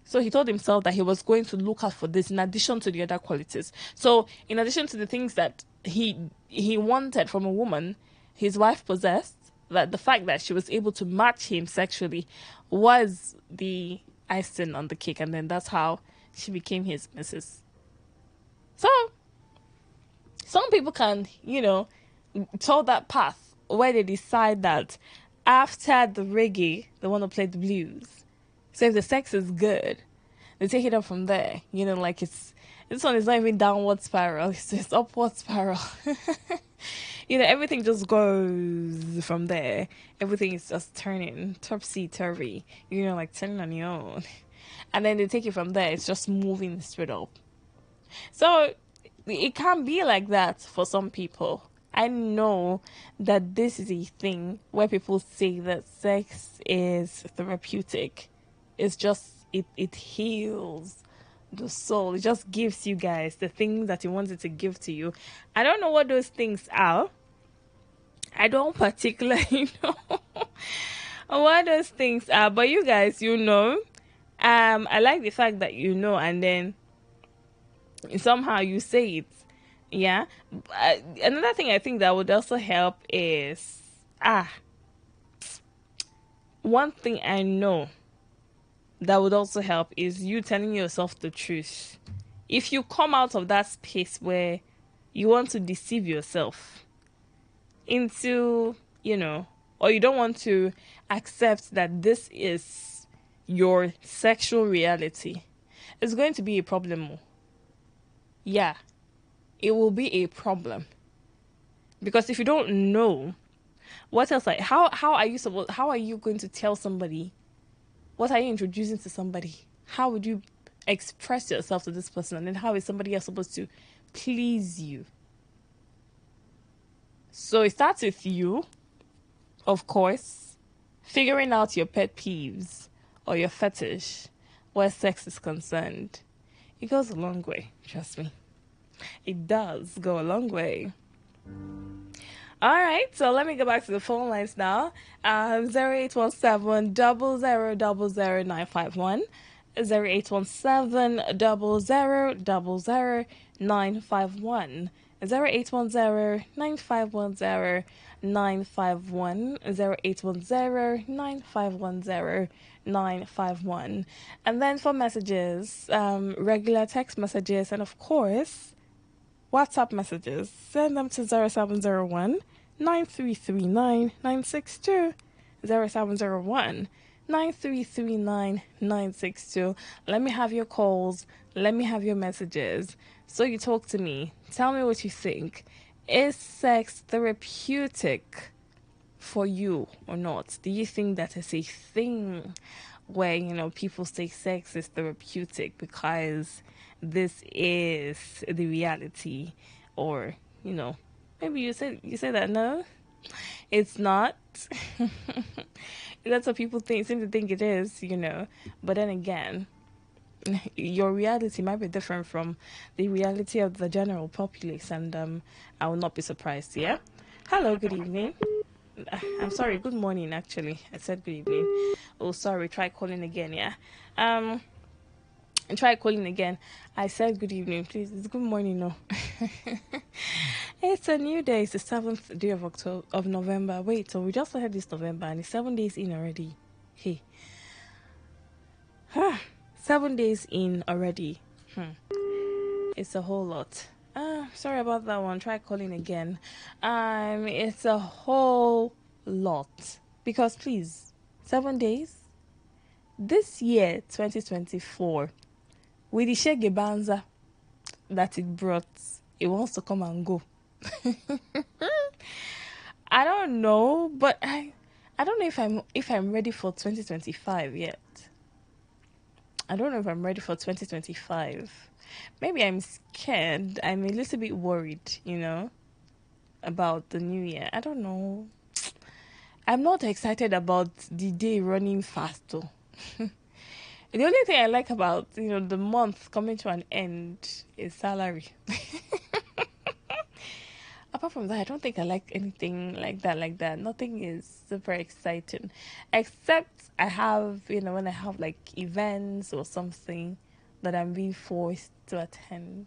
So he told himself that he was going to look out for this in addition to the other qualities. So in addition to the things that he wanted from a woman, his wife possessed, that the fact that she was able to match him sexually was the icing on the cake, and then that's how she became his missus. So some people can, tell that path where they decide that after the reggae, they want to play the blues. So if the sex is good, they take it up from there. Like this one is not even downward spiral, it's upward spiral. Everything just goes from there. Everything is just turning topsy-turvy, like turning on your own. And then they take it from there. It's just moving straight up. So it can be like that for some people. I know that this is a thing where people say that sex is therapeutic. It's just, it heals the soul. It just gives you guys the things that you wanted to give to you. I don't know what those things are. I don't particularly know what those things are, but you guys, I like the fact that and then somehow you say it. Yeah. Another thing I think that would also help is one thing I know that would also help is you telling yourself the truth. If you come out of that space where you want to deceive yourself into, or you don't want to accept that this is your sexual reality, it's going to be a problem. Yeah, it will be a problem. Because if you don't know, what else? Like, how are you going to tell somebody? What are you introducing to somebody? How would you express yourself to this person? And then how is somebody else supposed to please you? So it starts with you, of course, figuring out your pet peeves or your fetish where sex is concerned. It goes a long way, trust me. It does go a long way. All right, so let me go back to the phone lines now. 0817 00951, 0817 951, 0810 9510 951, 0810 9510 951. And then for messages, regular text messages, and of course WhatsApp messages, send them to 0701 9339 962, 0701 9339 962. Let me have your calls. Let me have your messages. So you talk to me. Tell me what you think. Is sex therapeutic for you or not? Do you think that is a thing where, people say sex is therapeutic because this is the reality? Or, maybe you say that no, it's not. That's what people seem to think it is, But then again, your reality might be different from the reality of the general populace, and I will not be surprised. Yeah. Hello, good evening. I'm sorry, good morning. Actually, I said good evening. Oh, sorry. Try calling again. Yeah. Try calling again. I said good evening, please. It's good morning, no. It's a new day. It's the 7th day of November. Wait, so we just started this November and it's 7 days in already. Hey. 7 days in already. It's a whole lot. Sorry about that one. Try calling again. It's a whole lot. Because please, 7 days? This year, 2024, with the Shege Banza that it brought, it wants to come and go. I don't know, but I don't know if I'm ready for 2025 yet. I don't know if I'm ready for 2025. Maybe I'm scared. I'm a little bit worried, about the new year. I don't know. I'm not excited about the day running fast though. The only thing I like about, the month coming to an end is salary. Apart from that, I don't think I like anything like that. Nothing is super exciting. Except I have, when I have like events or something that I'm being forced to attend.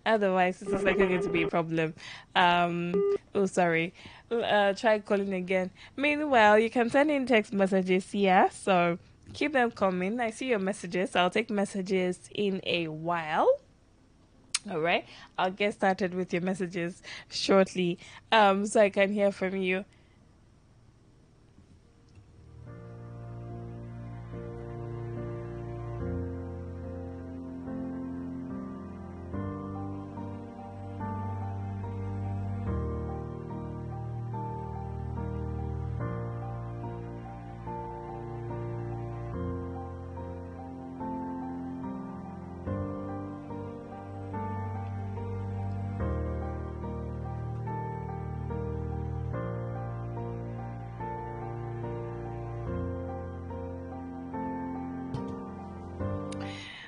Otherwise, this is likely going to be a problem. Oh, sorry. Try calling again. Meanwhile, you can send in text messages, yeah? So keep them coming. I see your messages. I'll take messages in a while. All right. I'll get started with your messages shortly, so I can hear from you.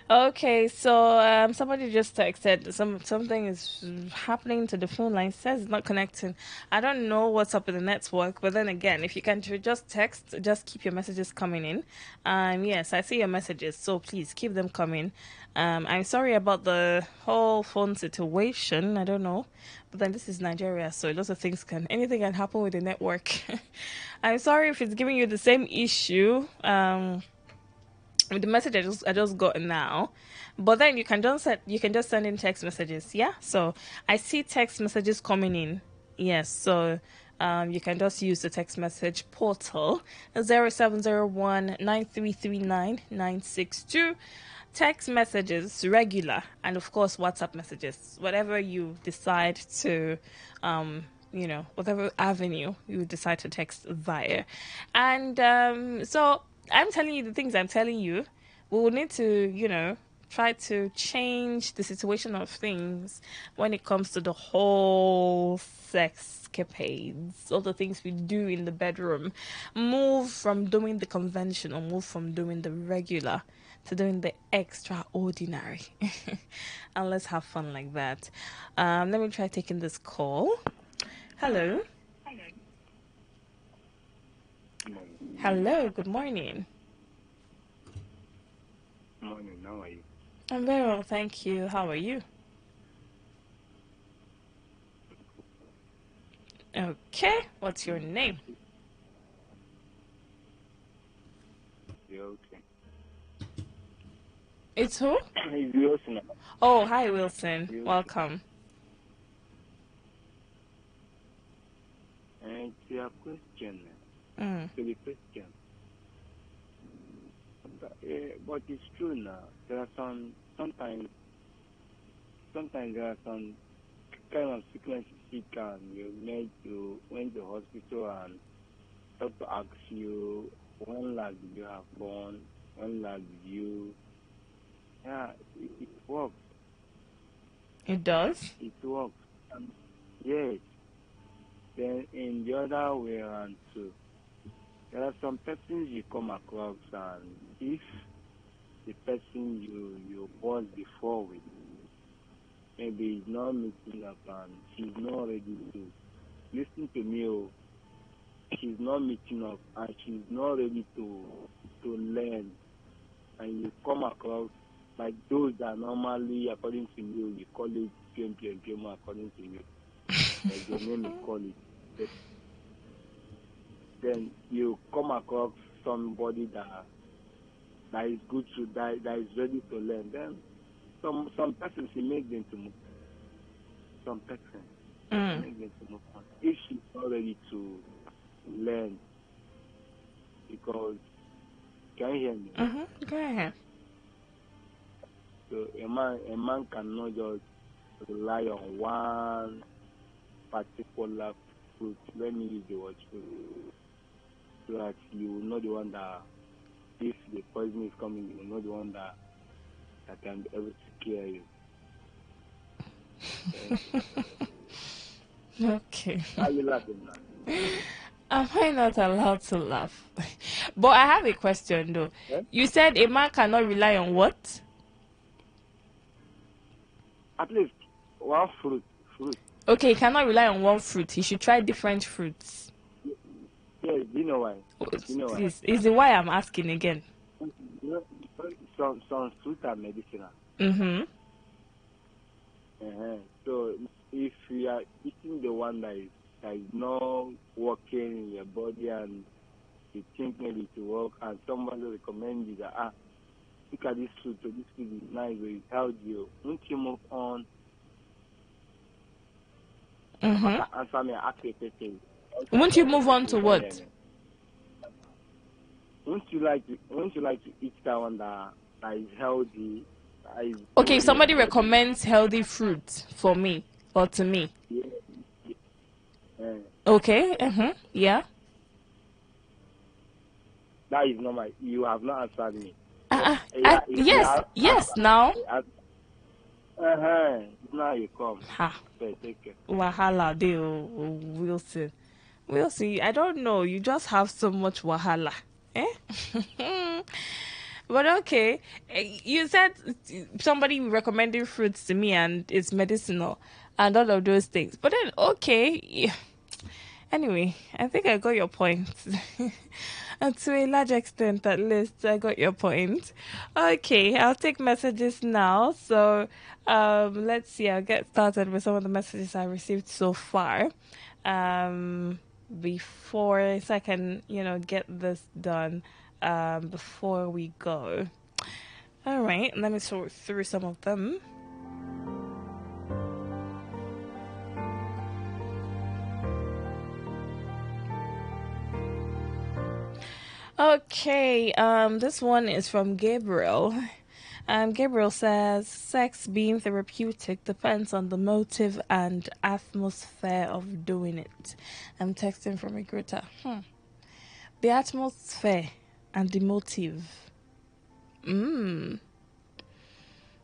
Okay, so somebody just texted something is happening to the phone line. It says it's not connecting. I don't know what's up with the network, but then again, if you can just text, just keep your messages coming in. Yes, I see your messages, so please keep them coming. I'm sorry about the whole phone situation. I don't know, but then this is Nigeria, so lots of anything can happen with the network. I'm sorry if it's giving you the same issue. With the message I just got now, but then you can just send in text messages. Yeah, so I see text messages coming in. Yes, so you can just use the text message portal 0701-9339-962. Text messages regular, and of course WhatsApp messages, whatever you decide to whatever avenue you decide to text via. And so I'm telling you the things I'm telling you. We will need to, try to change the situation of things when it comes to the whole sexcapades, all the things we do in the bedroom. Move from doing the conventional, move from doing the regular to doing the extraordinary. And let's have fun like that. Let me try taking this call. Hello. Hello, good morning. Morning, how are you? I'm very well, thank you. How are you? Okay, what's your name? Okay. It's who? It's Wilson. Oh, hi Wilson. Welcome. And to your question, Mm. to the question. But it's true now. There are sometimes there are some kind of sicknesses you went to hospital and doctor asks you, when last did you have born? When last did you? Yeah, it works. It does? It works. Yes. Then in the other way around too, there are some persons you come across, and if the person you was before with maybe is not meeting up and she's not ready to listen to me, or she's not meeting up and she's not ready to learn, and you come across like those that normally, according to you call it PM, according to you, like your name is call it. Then you come across somebody that is good to that is ready to learn. Then some persons you make them to move. Some persons make them to move on. If she's not ready to learn, because can you hear me? Go ahead. So a man cannot just rely on one particular fruit. Let me use the word fruit, so that you will not the one that if the poison is coming, you know the one that can be able to cure you. Okay. Why are you laughing now? Am I not allowed to laugh? But I have a question though. Yeah? You said a man cannot rely on what? At least one fruit. Okay, he cannot rely on one fruit. He should try different fruits. Yes, do you know why? Please, is the why I'm asking again. You know, some fruits are medicinal. Mm-hmm. So if you are eating the one that is not working in your body and you think maybe to work and somebody recommend you that look at this fruit, so this food is nice, or it helps you, won't you move on? Mm-hmm. Answer me, ask a question. Won't you move on to what? Won't you like to eat that one that is healthy? Okay, if somebody recommends healthy fruit for me or to me. Okay, yeah. That is normal. You have not answered me. Yes, now. Now you come. Take care. Wahala, we'll see. I don't know. You just have so much wahala. But okay, you said somebody recommending fruits to me and it's medicinal and all of those things. But then, okay. Yeah. Anyway, I think I got your point. And to a large extent, at least, I got your point. Okay, I'll take messages now. So, let's see. I'll get started with some of the messages I received so far. Before, so I can, get this done. Before we go. All right, let me sort through some of them. Okay, this one is from Gabriel. Gabriel says, sex being therapeutic depends on the motive and atmosphere of doing it. I'm texting from Igrita. The atmosphere and the motive.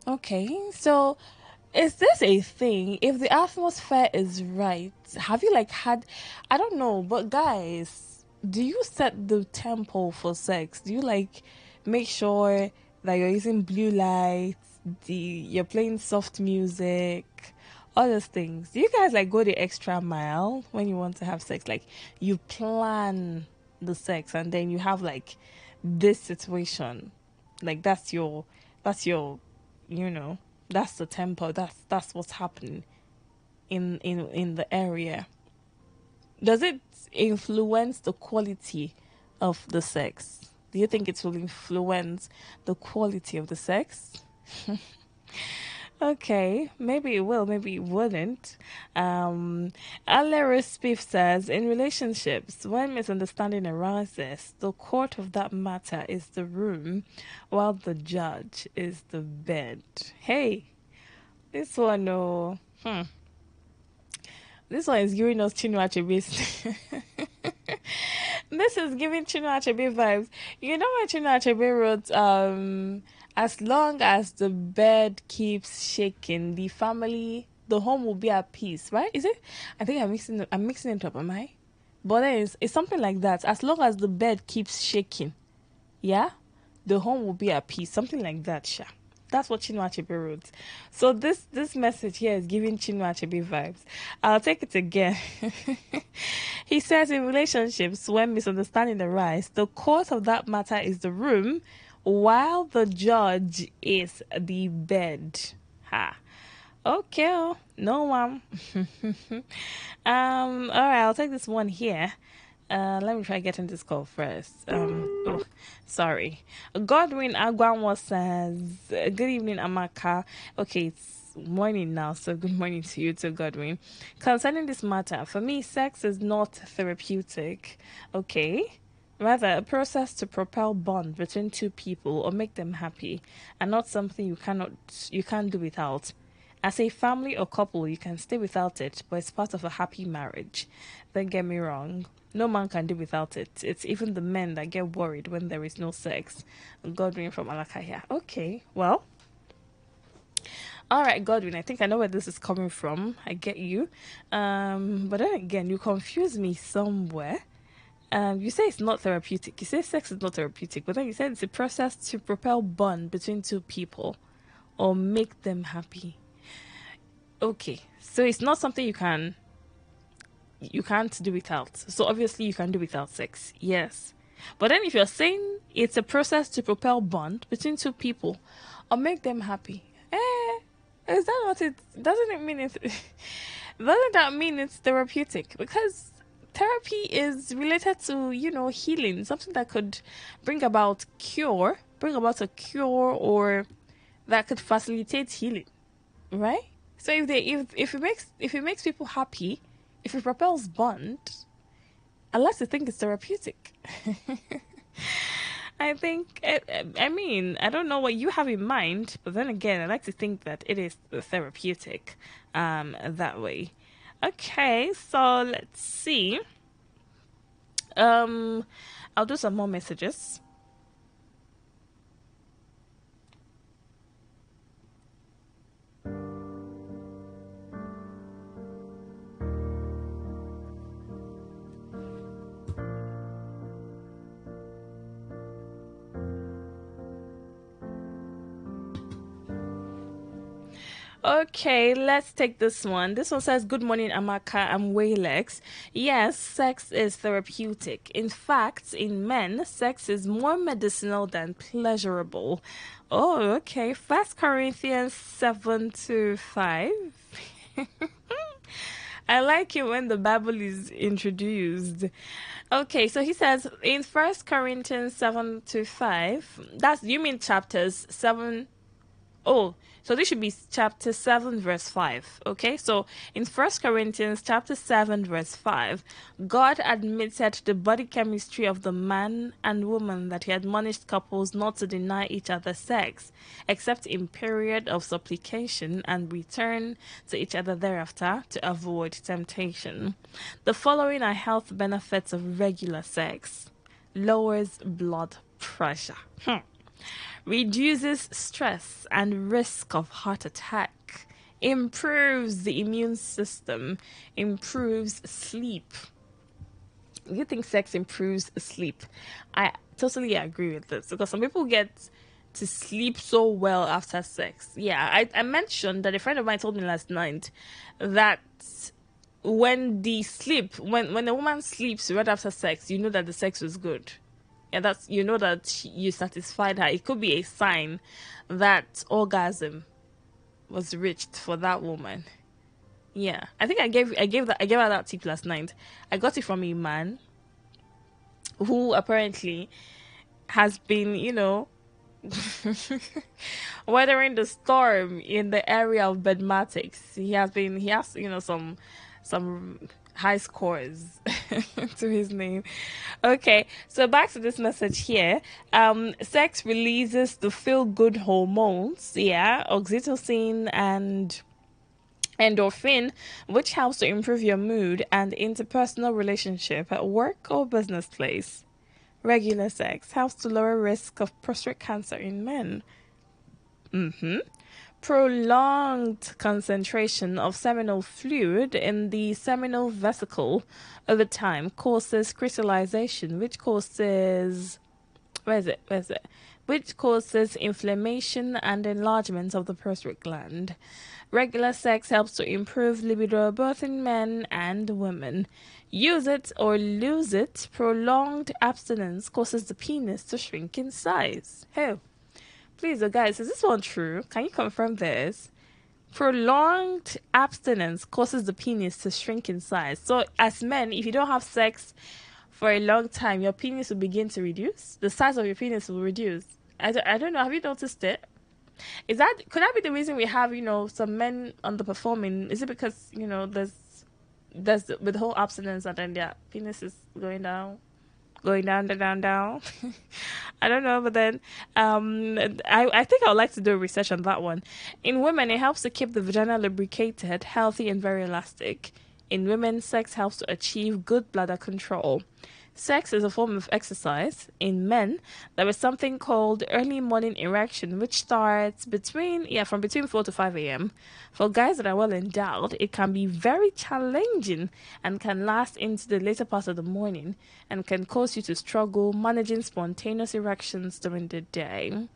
Okay, so is this a thing? If the atmosphere is right, have you had, I don't know, but guys, do you set the tempo for sex? Do you make sure that you're using blue lights, you're playing soft music, all those things? Do you guys go the extra mile when you want to have sex? You plan the sex and then you have this situation. That's your that's the tempo. That's what's happening in the area. Does it influence the quality of the sex? Do you think it will influence the quality of the sex? Okay, maybe it will, maybe it wouldn't. Alaris Spiff says, in relationships, when misunderstanding arises, the court of that matter is the room, while the judge is the bed. Hey, this one, this one is giving us Chinua Achebe. This is giving Chinua Achebe vibes. You know when Chinua Achebe wrote, as long as the bed keeps shaking, the home will be at peace, right? Is it? I think I'm mixing it up, am I? But then it's something like that. As long as the bed keeps shaking, yeah, the home will be at peace. Something like that, Sha. That's what Chinua Achebe wrote. So this message here is giving Chinua Achebe vibes. I'll take it again. He says, in relationships, when misunderstanding arises, the cause of that matter is the room, while the judge is the bed. Ha. Okay. No one. All right, I'll take this one here. Let me try getting this call first. Sorry. Godwin Agwanwa says, good evening, Amaka. Okay, it's morning now, so good morning to you too, Godwin. Concerning this matter, for me, sex is not therapeutic. Okay. Rather, a process to propel bond between two people or make them happy, and not something you can't do without. As a family or couple, you can stay without it, but it's part of a happy marriage. Don't get me wrong. No man can do without it. It's even the men that get worried when there is no sex. Godwin from Alakaya. Okay, well. All right, Godwin, I think I know where this is coming from. I get you. But then again, you confuse me somewhere. You say it's not therapeutic. You say sex is not therapeutic, but then you said it's a process to propel bond between two people or make them happy. Okay, so it's not something you can't do without. So obviously you can do without sex. Yes. But then if you're saying it's a process to propel bond between two people or make them happy, is that what it doesn't it mean it doesn't that mean it's therapeutic? Because therapy is related to, healing, something that could bring about a cure or that could facilitate healing. Right? So if it makes people happy, if it propels bond, I like to think it's therapeutic. I think, I don't know what you have in mind, but then again, I like to think that it is therapeutic that way. Okay, so let's see. I'll do some more messages. Okay, let's take this one. This one says, "Good morning, Amaka. I'm Waylex. Yes, sex is therapeutic. In fact, in men, sex is more medicinal than pleasurable." Oh, okay. 1 Corinthians 7:5. I like it when the Bible is introduced. Okay, so he says in 1 Corinthians 7:5. You mean chapters 7? Oh, so this should be chapter 7, verse 5. Okay, so in 1 Corinthians chapter 7, verse 5, God admitted the body chemistry of the man and woman that he admonished couples not to deny each other sex, except in period of supplication, and return to each other thereafter to avoid temptation. The following are health benefits of regular sex: lowers blood pressure. Reduces stress and risk of heart attack, improves the immune system, improves sleep. You think sex improves sleep? I totally agree with this, because some people get to sleep so well after sex. Yeah, I mentioned that a friend of mine told me last night that when a woman sleeps right after sex, you know that the sex was good. And that you satisfied her. It could be a sign that orgasm was reached for that woman. Yeah, I think I gave her that tip last night. I got it from a man who apparently has been, weathering the storm in the area of bedmatics. He has, some high scores to his name. Okay, so back to this message here. Sex releases the feel-good hormones, oxytocin and endorphin, which helps to improve your mood and interpersonal relationship at work or business place. Regular sex helps to lower risk of prostate cancer in men. Prolonged concentration of seminal fluid in the seminal vesicle over time causes crystallization, which causes inflammation and enlargement of the prostate gland. Regular sex helps to improve libido both in men and women. Use it or lose it. Prolonged abstinence causes the penis to shrink in size. Oh. Please, guys, is this one true? Can you confirm this? Prolonged abstinence causes the penis to shrink in size. So, as men, if you don't have sex for a long time, your penis will begin to reduce. The size of your penis will reduce. I don't know. Have you noticed it? Could that be the reason we have, some men underperforming? Is it because, there's with the whole abstinence and then their penis is going down? going down, down, down, down. I don't know, but then I think I would like to do research on that one. In women, it helps to keep the vagina lubricated, healthy, and very elastic. In women, sex helps to achieve good bladder control. Sex is a form of exercise. In men, there is something called early morning erection, which starts from between 4 to 5 a.m. For guys that are well endowed, it can be very challenging and can last into the later part of the morning and can cause you to struggle managing spontaneous erections during the day.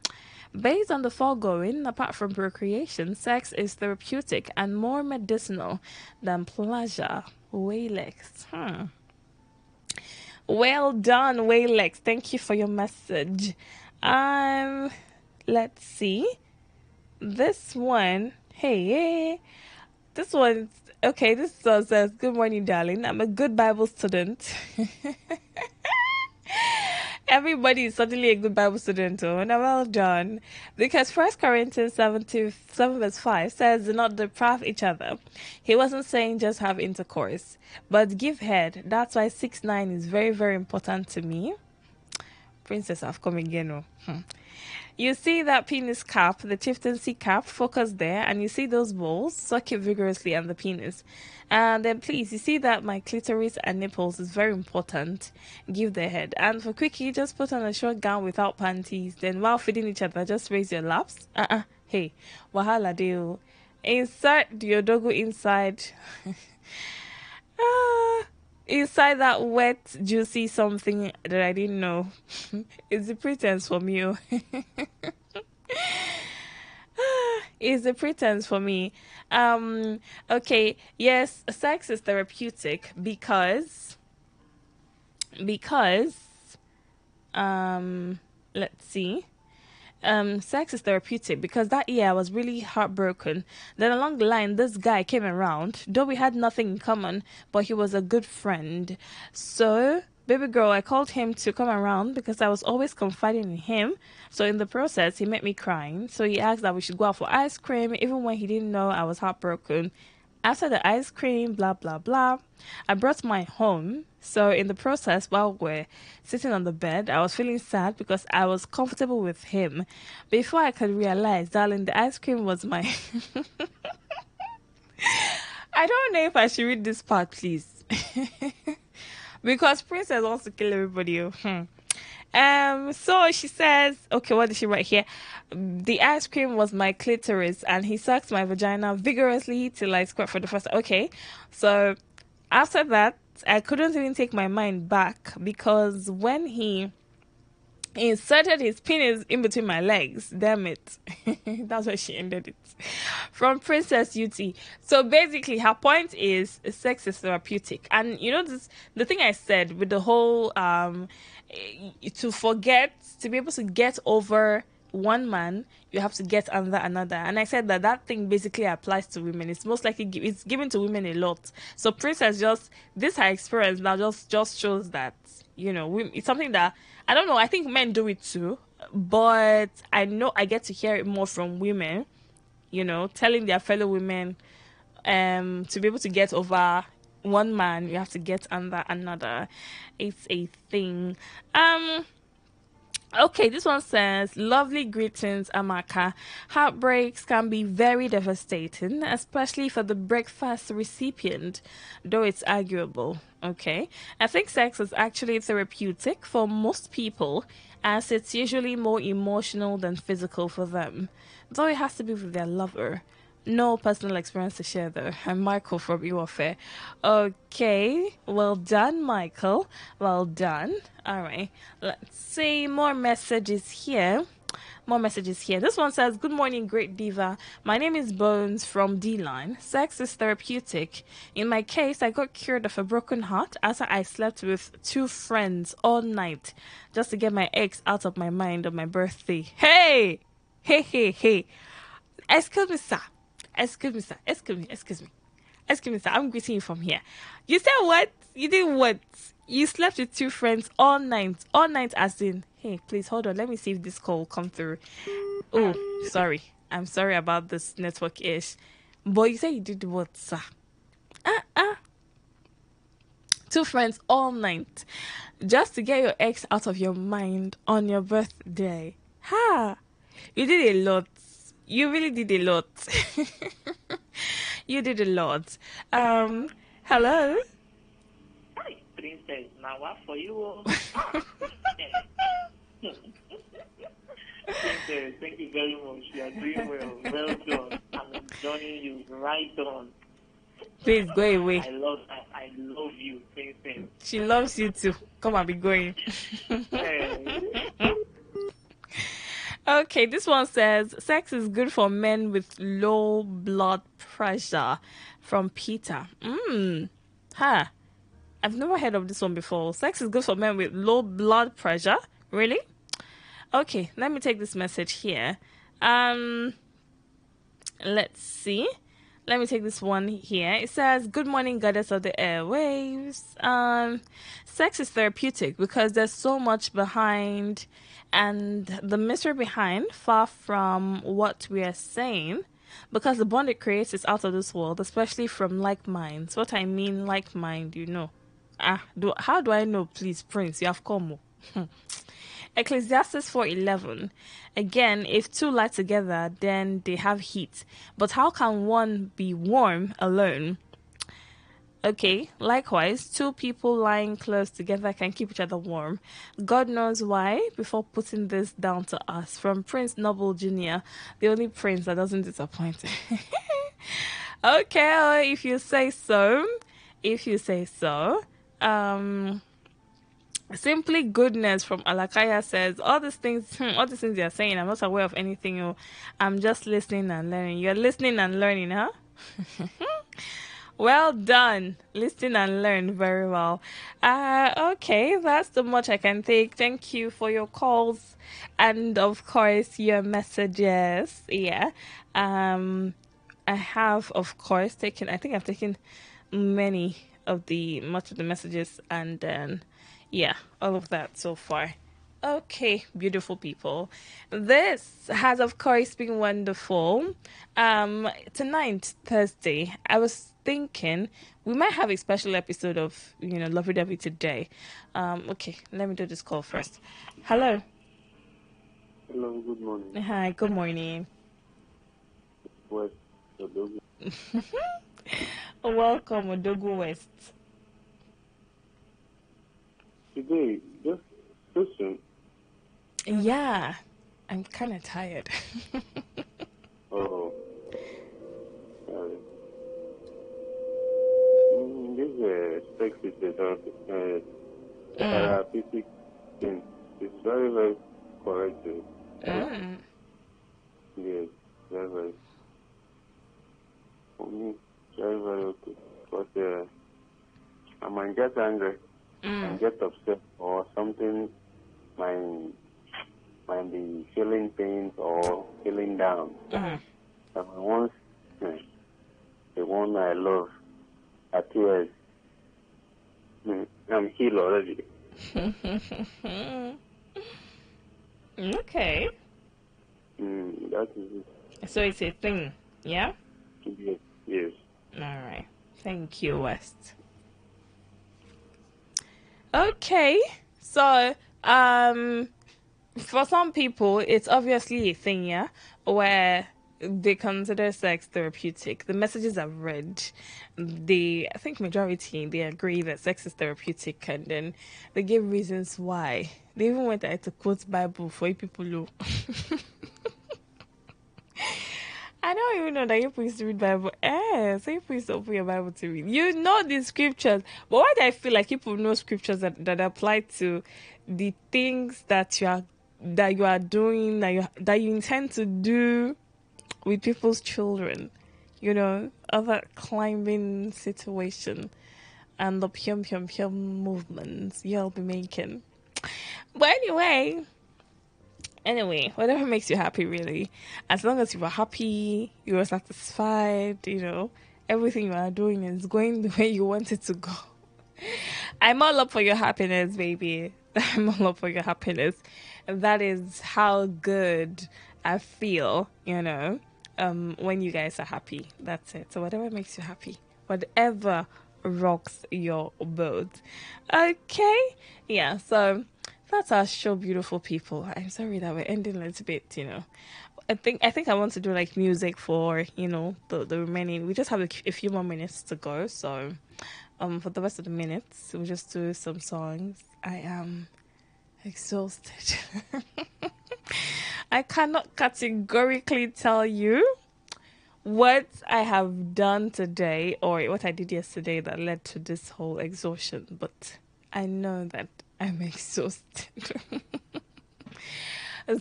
Based on the foregoing, apart from procreation, sex is therapeutic and more medicinal than pleasure. Waylex. Well done, Waylex. Thank you for your message. Let's see. This one. Hey. This one. Okay, this one says, "Good morning, darling. I'm a good Bible student." Everybody is certainly a good Bible student, now well done. Because 1 Corinthians 7 verse 5 says, "Do not deprive each other." He wasn't saying just have intercourse, but give head. That's why 6-9 is very, very important to me. Princess, I've come again. You see that penis cap, the chieftaincy cap, focus there, and you see those balls, suck it vigorously on the penis. And then please, you see that my clitoris and nipples is very important. Give the head. And for quickie, just put on a short gown without panties. Then while feeding each other, just raise your laps. Hey, wahala deal. Insert your doggo inside. Inside that wet, juicy something that I didn't know. It's a pretense for me. It's a pretense for me. Okay, yes, sex is therapeutic because let's see. Sex is therapeutic because that year I was really heartbroken. Then along the line, this guy came around, though we had nothing in common, but he was a good friend. So, baby girl, I called him to come around because I was always confiding in him. So in the process, he met me crying. So he asked that we should go out for ice cream, even when he didn't know I was heartbroken. After the ice cream, blah, blah, blah, I brought mine home. So in the process, while we're sitting on the bed, I was feeling sad because I was comfortable with him. Before I could realize, darling, the ice cream was my... I don't know if I should read this part, please. Because Princess wants to kill everybody. So she says, okay, what did she write here? The ice cream was my clitoris and he sucked my vagina vigorously till I squirt for the first time. Okay, so after that, I couldn't even take my mind back because when he inserted his penis in between my legs, damn it. That's where she ended it. From Princess UT. So basically her point is sex is therapeutic. And you know this, the thing I said with the whole to be able to get over one man, you have to get under another. And I said that thing basically applies to women. It's most likely it's given to women a lot. So Princess this her experience now just shows that, you know, it's something that I don't know. I think men do it too, but I know I get to hear it more from women, you know, telling their fellow women to be able to get over one man, you have to get under another. It's a thing. Okay, this one says, lovely greetings, Amaka. Heartbreaks can be very devastating, especially for the breakfast recipient, though it's arguable. Okay, I think sex is actually therapeutic for most people, as it's usually more emotional than physical for them, though it has to be with their lover. No personal experience to share though. I'm Michael from UFA. Okay, well done, Michael. Well done. All right, let's see more messages here. This one says, good morning, great diva. My name is Bones from D-Line. Sex is therapeutic. In my case, I got cured of a broken heart after I slept with 2 friends all night just to get my ex out of my mind on my birthday. Hey! Excuse me, sir. Excuse me, sir. I'm greeting you from here. You said what? You did what? You slept with 2 friends all night. All night as in, hey, please hold on. Let me see if this call will come through. Oh, sorry. I'm sorry about this network ish. But you said you did what, sir? 2 friends all night. just to get your ex out of your mind on your birthday. Ha! You did a lot. You really did a lot. You did a lot. Hello? Hi, princess. Now what for you? Princess, thank you very much. You are doing well. Well done. I'm enjoying you. Right on. Please go away. I love you, princess. She loves you too. Come and be going. Okay, this one says sex is good for men with low blood pressure. From Peter. Huh. I've never heard of this one before. Sex is good for men with low blood pressure. Really? Okay, let me take this message here. Let's see. Let me take this one here. It says, good morning, goddess of the airwaves. Sex is therapeutic because there's so much behind, and the mystery behind, far from what we are saying, because the bond it creates is out of this world, especially from like minds. What I mean, like mind, you know. How do I know, please, Prince? You have come. Ecclesiastes 4:11. Again, if two lie together, then they have heat. But how can one be warm alone? Okay, likewise, two people lying close together can keep each other warm. God knows why, before putting this down to us. From Prince Noble Jr., the only prince that doesn't disappoint. Okay, if you say so. If you say so. Simply Goodness from Alakaya says, all these things you're saying, I'm not aware of anything. I'm just listening and learning. You're listening and learning, huh? Well done. Listen and learn very well. Okay, that's the much I can take. Thank you for your calls and, of course, your messages. Yeah. I have, of course, taken much of the messages, and then yeah, all of that so far. Okay, beautiful people. This has, of course, been wonderful. Tonight, Thursday, I was thinking we might have a special episode of, Lovey Dovey today. Okay, let me do this call first. Hello. Hello, good morning. Hi, good morning. West, Odogu. Welcome, Odogu West. Today, just question. Yeah, I'm kind of tired. Oh, sorry. This sex is a therapeutic thing. It's very, very correct. Yes, very, very. For me, very, very okay. But I might get angry and get upset or something. Might be feeling pain or feeling down. And once the one I love appears, I'm healed already. Okay. That is it. So it's a thing, yeah? Yes. All right. Thank you, West. Okay. So, for some people, it's obviously a thing, yeah, where they consider sex therapeutic. The messages I've read, I think majority, they agree that sex is therapeutic, and then they give reasons why. They even went ahead to quote Bible for you people who... I don't even know that you used to read Bible. So you used to open your Bible to read. You know the scriptures. But why do I feel like people know scriptures that apply to the things that you are doing, that you intend to do with people's children? Other climbing situation and the pium movements you'll be making. But anyway, whatever makes you happy, really. As long as you are happy, you are satisfied, everything you are doing is going the way you want it to go. I'm all up for your happiness, baby. I'm all up for your happiness. And that is how good I feel, when you guys are happy. That's it. So whatever makes you happy, whatever rocks your boat. Okay? Yeah, so that's our show, beautiful people. I'm sorry that we're ending a little bit, I think I want to do like music for, the remaining. We just have a few more minutes to go, so for the rest of the minutes, we'll just do some songs. I am exhausted. I cannot categorically tell you what I have done today or what I did yesterday that led to this whole exhaustion, but I know that I'm exhausted.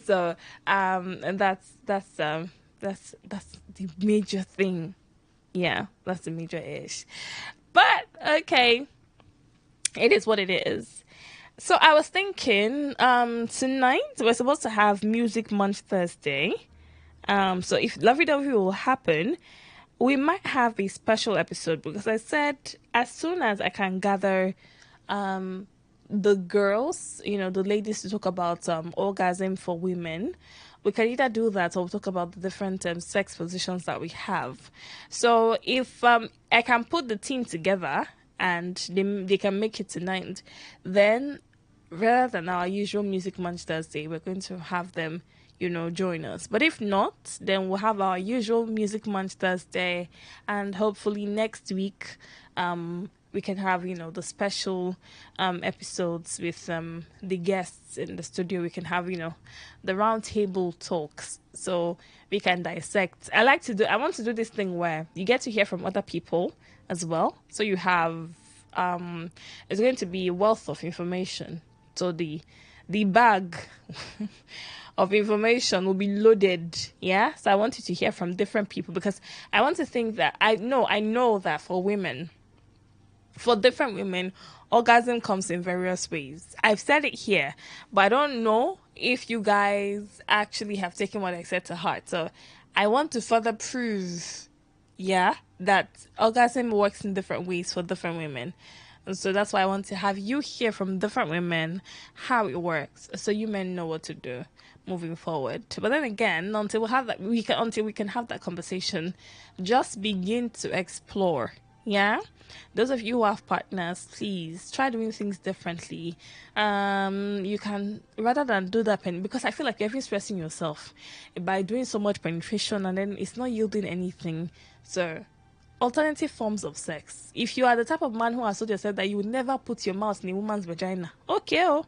So, and that's the major thing. Yeah, that's the major ish. But okay, it is what it is. So I was thinking, tonight we're supposed to have Music Month Thursday. So if Lovey Dovey will happen, we might have a special episode because I said as soon as I can gather, the girls, the ladies to talk about orgasm for women, we can either do that or talk about the different sex positions that we have. So if I can put the team together and they can make it tonight, then rather than our usual Music Month Thursday, we're going to have them, join us. But if not, then we'll have our usual Music Month Thursday, and hopefully next week, we can have, the special episodes with the guests in the studio. We can have, the round table talks, so we can dissect. I want to do this thing where you get to hear from other people as well. So you have, it's going to be a wealth of information. So the bag of information will be loaded. Yeah. So I want you to hear from different people because I want to think that I know that for different women, orgasm comes in various ways. I've said it here, but I don't know if you guys actually have taken what I said to heart. So I want to further prove, that orgasm works in different ways for different women. And so that's why I want to have you hear from different women how it works, so you men know what to do moving forward. But then again, until we can have that conversation, just begin to explore. Yeah, those of you who have partners, please try doing things differently. You can, rather than do that because I feel like you're even stressing yourself by doing so much penetration and then it's not yielding anything. So alternative forms of sex. If you are the type of man who has told yourself that you would never put your mouth in a woman's vagina, okay,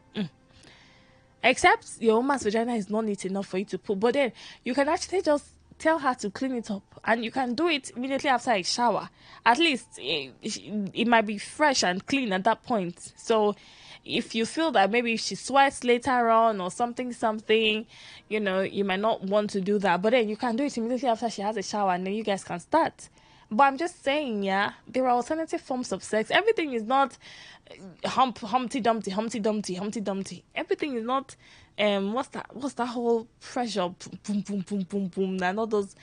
except your woman's vagina is not neat enough for you to put, but then you can actually just tell her to clean it up, and you can do it immediately after a shower. At least it might be fresh and clean at that point. So if you feel that maybe she sweats later on or something, you might not want to do that, but then you can do it immediately after she has a shower, and then you guys can start. But I'm just saying, there are alternative forms of sex. Everything is not Humpty Dumpty. Everything is not what's that whole pressure, boom boom boom boom boom, and all those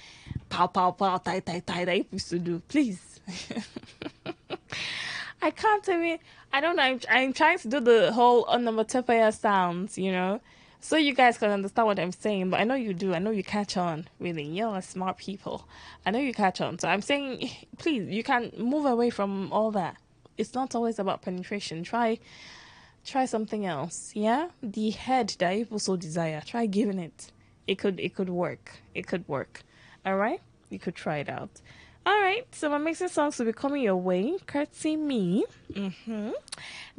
pow pow pow tie tie tie that you used to do. Please. I can't. I don't know. I'm trying to do the whole onomatopoeia sounds, so you guys can understand what I'm saying. But I know you do. I know you catch on. Really, you're smart people. I know you catch on. So I'm saying, please, you can move away from all that. It's not always about penetration. Try something else. Yeah, the head that people so desire. Try giving it. It could work. It could work. All right, you could try it out. All right, so my mixing songs will be coming your way, courtesy me,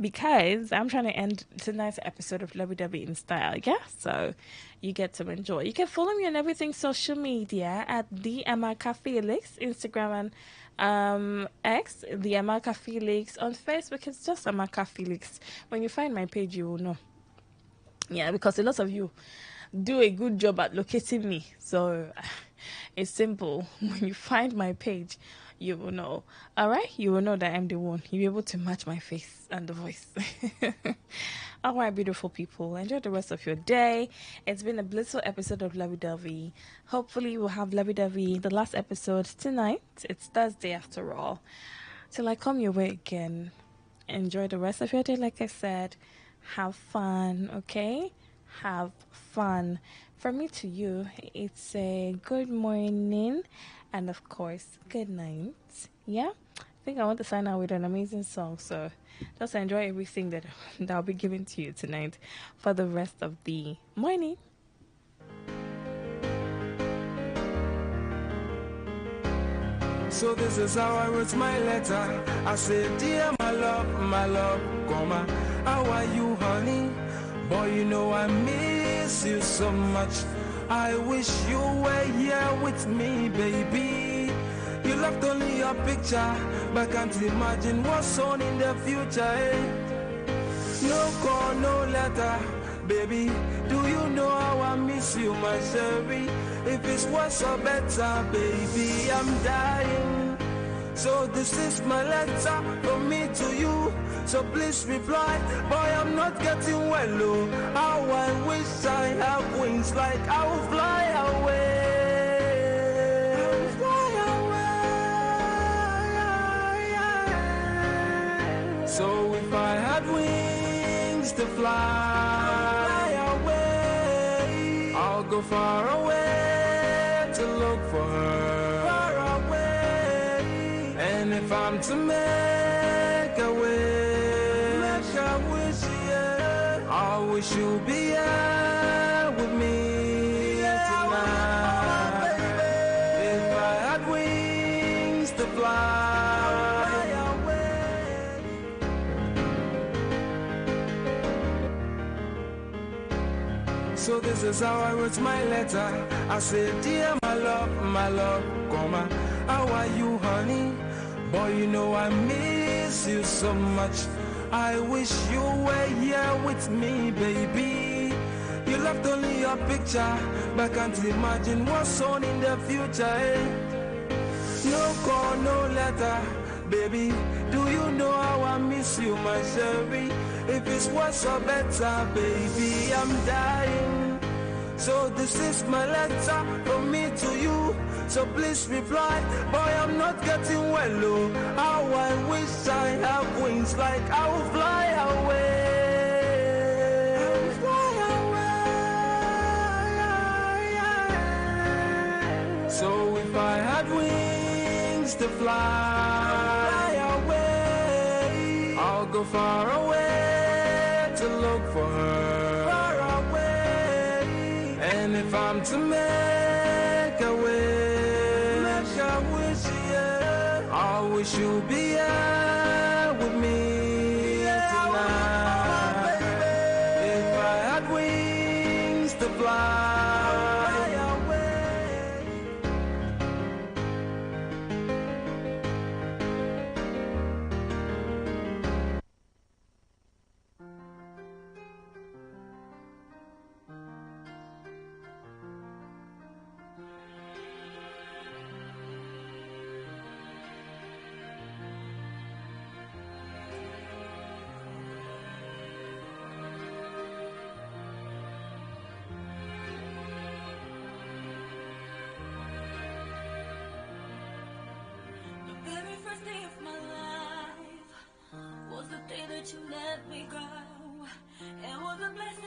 because I'm trying to end tonight's episode of Lovey Dovey in style, yeah? So you get to enjoy. You can follow me on everything social media at the Amaka Felix, Instagram and X, the Amaka Felix. On Facebook, it's just Amaka Felix. When you find my page, you will know. Yeah, because a lot of you do a good job at locating me, so it's simple. When you find my page, you will know. All right, you will know that I'm the one. You'll be able to match my face and the voice. All right, beautiful people, enjoy the rest of your day. It's been a blissful episode of Lovey Dovey. Hopefully we'll have Lovey Dovey, the last episode, tonight. It's Thursday after all. Till I come your way again, enjoy the rest of your day. Like I said, have fun, okay? Have fun. From me to you, it's a good morning and of course good night. Yeah, think I want to sign out with an amazing song. So just enjoy everything that I'll be giving to you tonight for the rest of the morning. So this is how I wrote my letter. I said, dear my love, comma, how are you, honey? Boy, you know I miss you so much. I wish you were here with me, baby. You left only your picture, but can't imagine what's on in the future, eh? No call, no letter, baby. Do you know how I miss you, my sherry? If it's worse or better, baby, I'm dying. So this is my letter from me to you. So please reply, boy, I'm not getting well, oh. How I wish I have wings like I will fly away. I will fly away. So if I had wings to fly away, I'll go far away to look for her. Far away. And if I'm to make a wish, I wish, yeah, I wish you'll be here with me tonight. If I had wings to fly away. So this is how I wrote my letter. I said, dear my love, comma, how are you, honey? Boy, you know I miss you so much. I wish you were here with me, baby. You left only your picture, but can't imagine what's on in the future, eh? No call, no letter, baby. Do you know how I miss you, my sherry? If it's worse or better, baby, I'm dying. So this is my letter from me to you. So please reply, boy, I'm not getting well, oh. How I wish I have wings like I will fly away. I will fly away. So if I had wings to fly away, I'll go far away to look for her. Far away. And if I'm to make a wish, I wish, yeah, I wish you'll be here with me tonight. If I had wings to fly away. The very first day of my life was the day that you let me go. It was a blessing.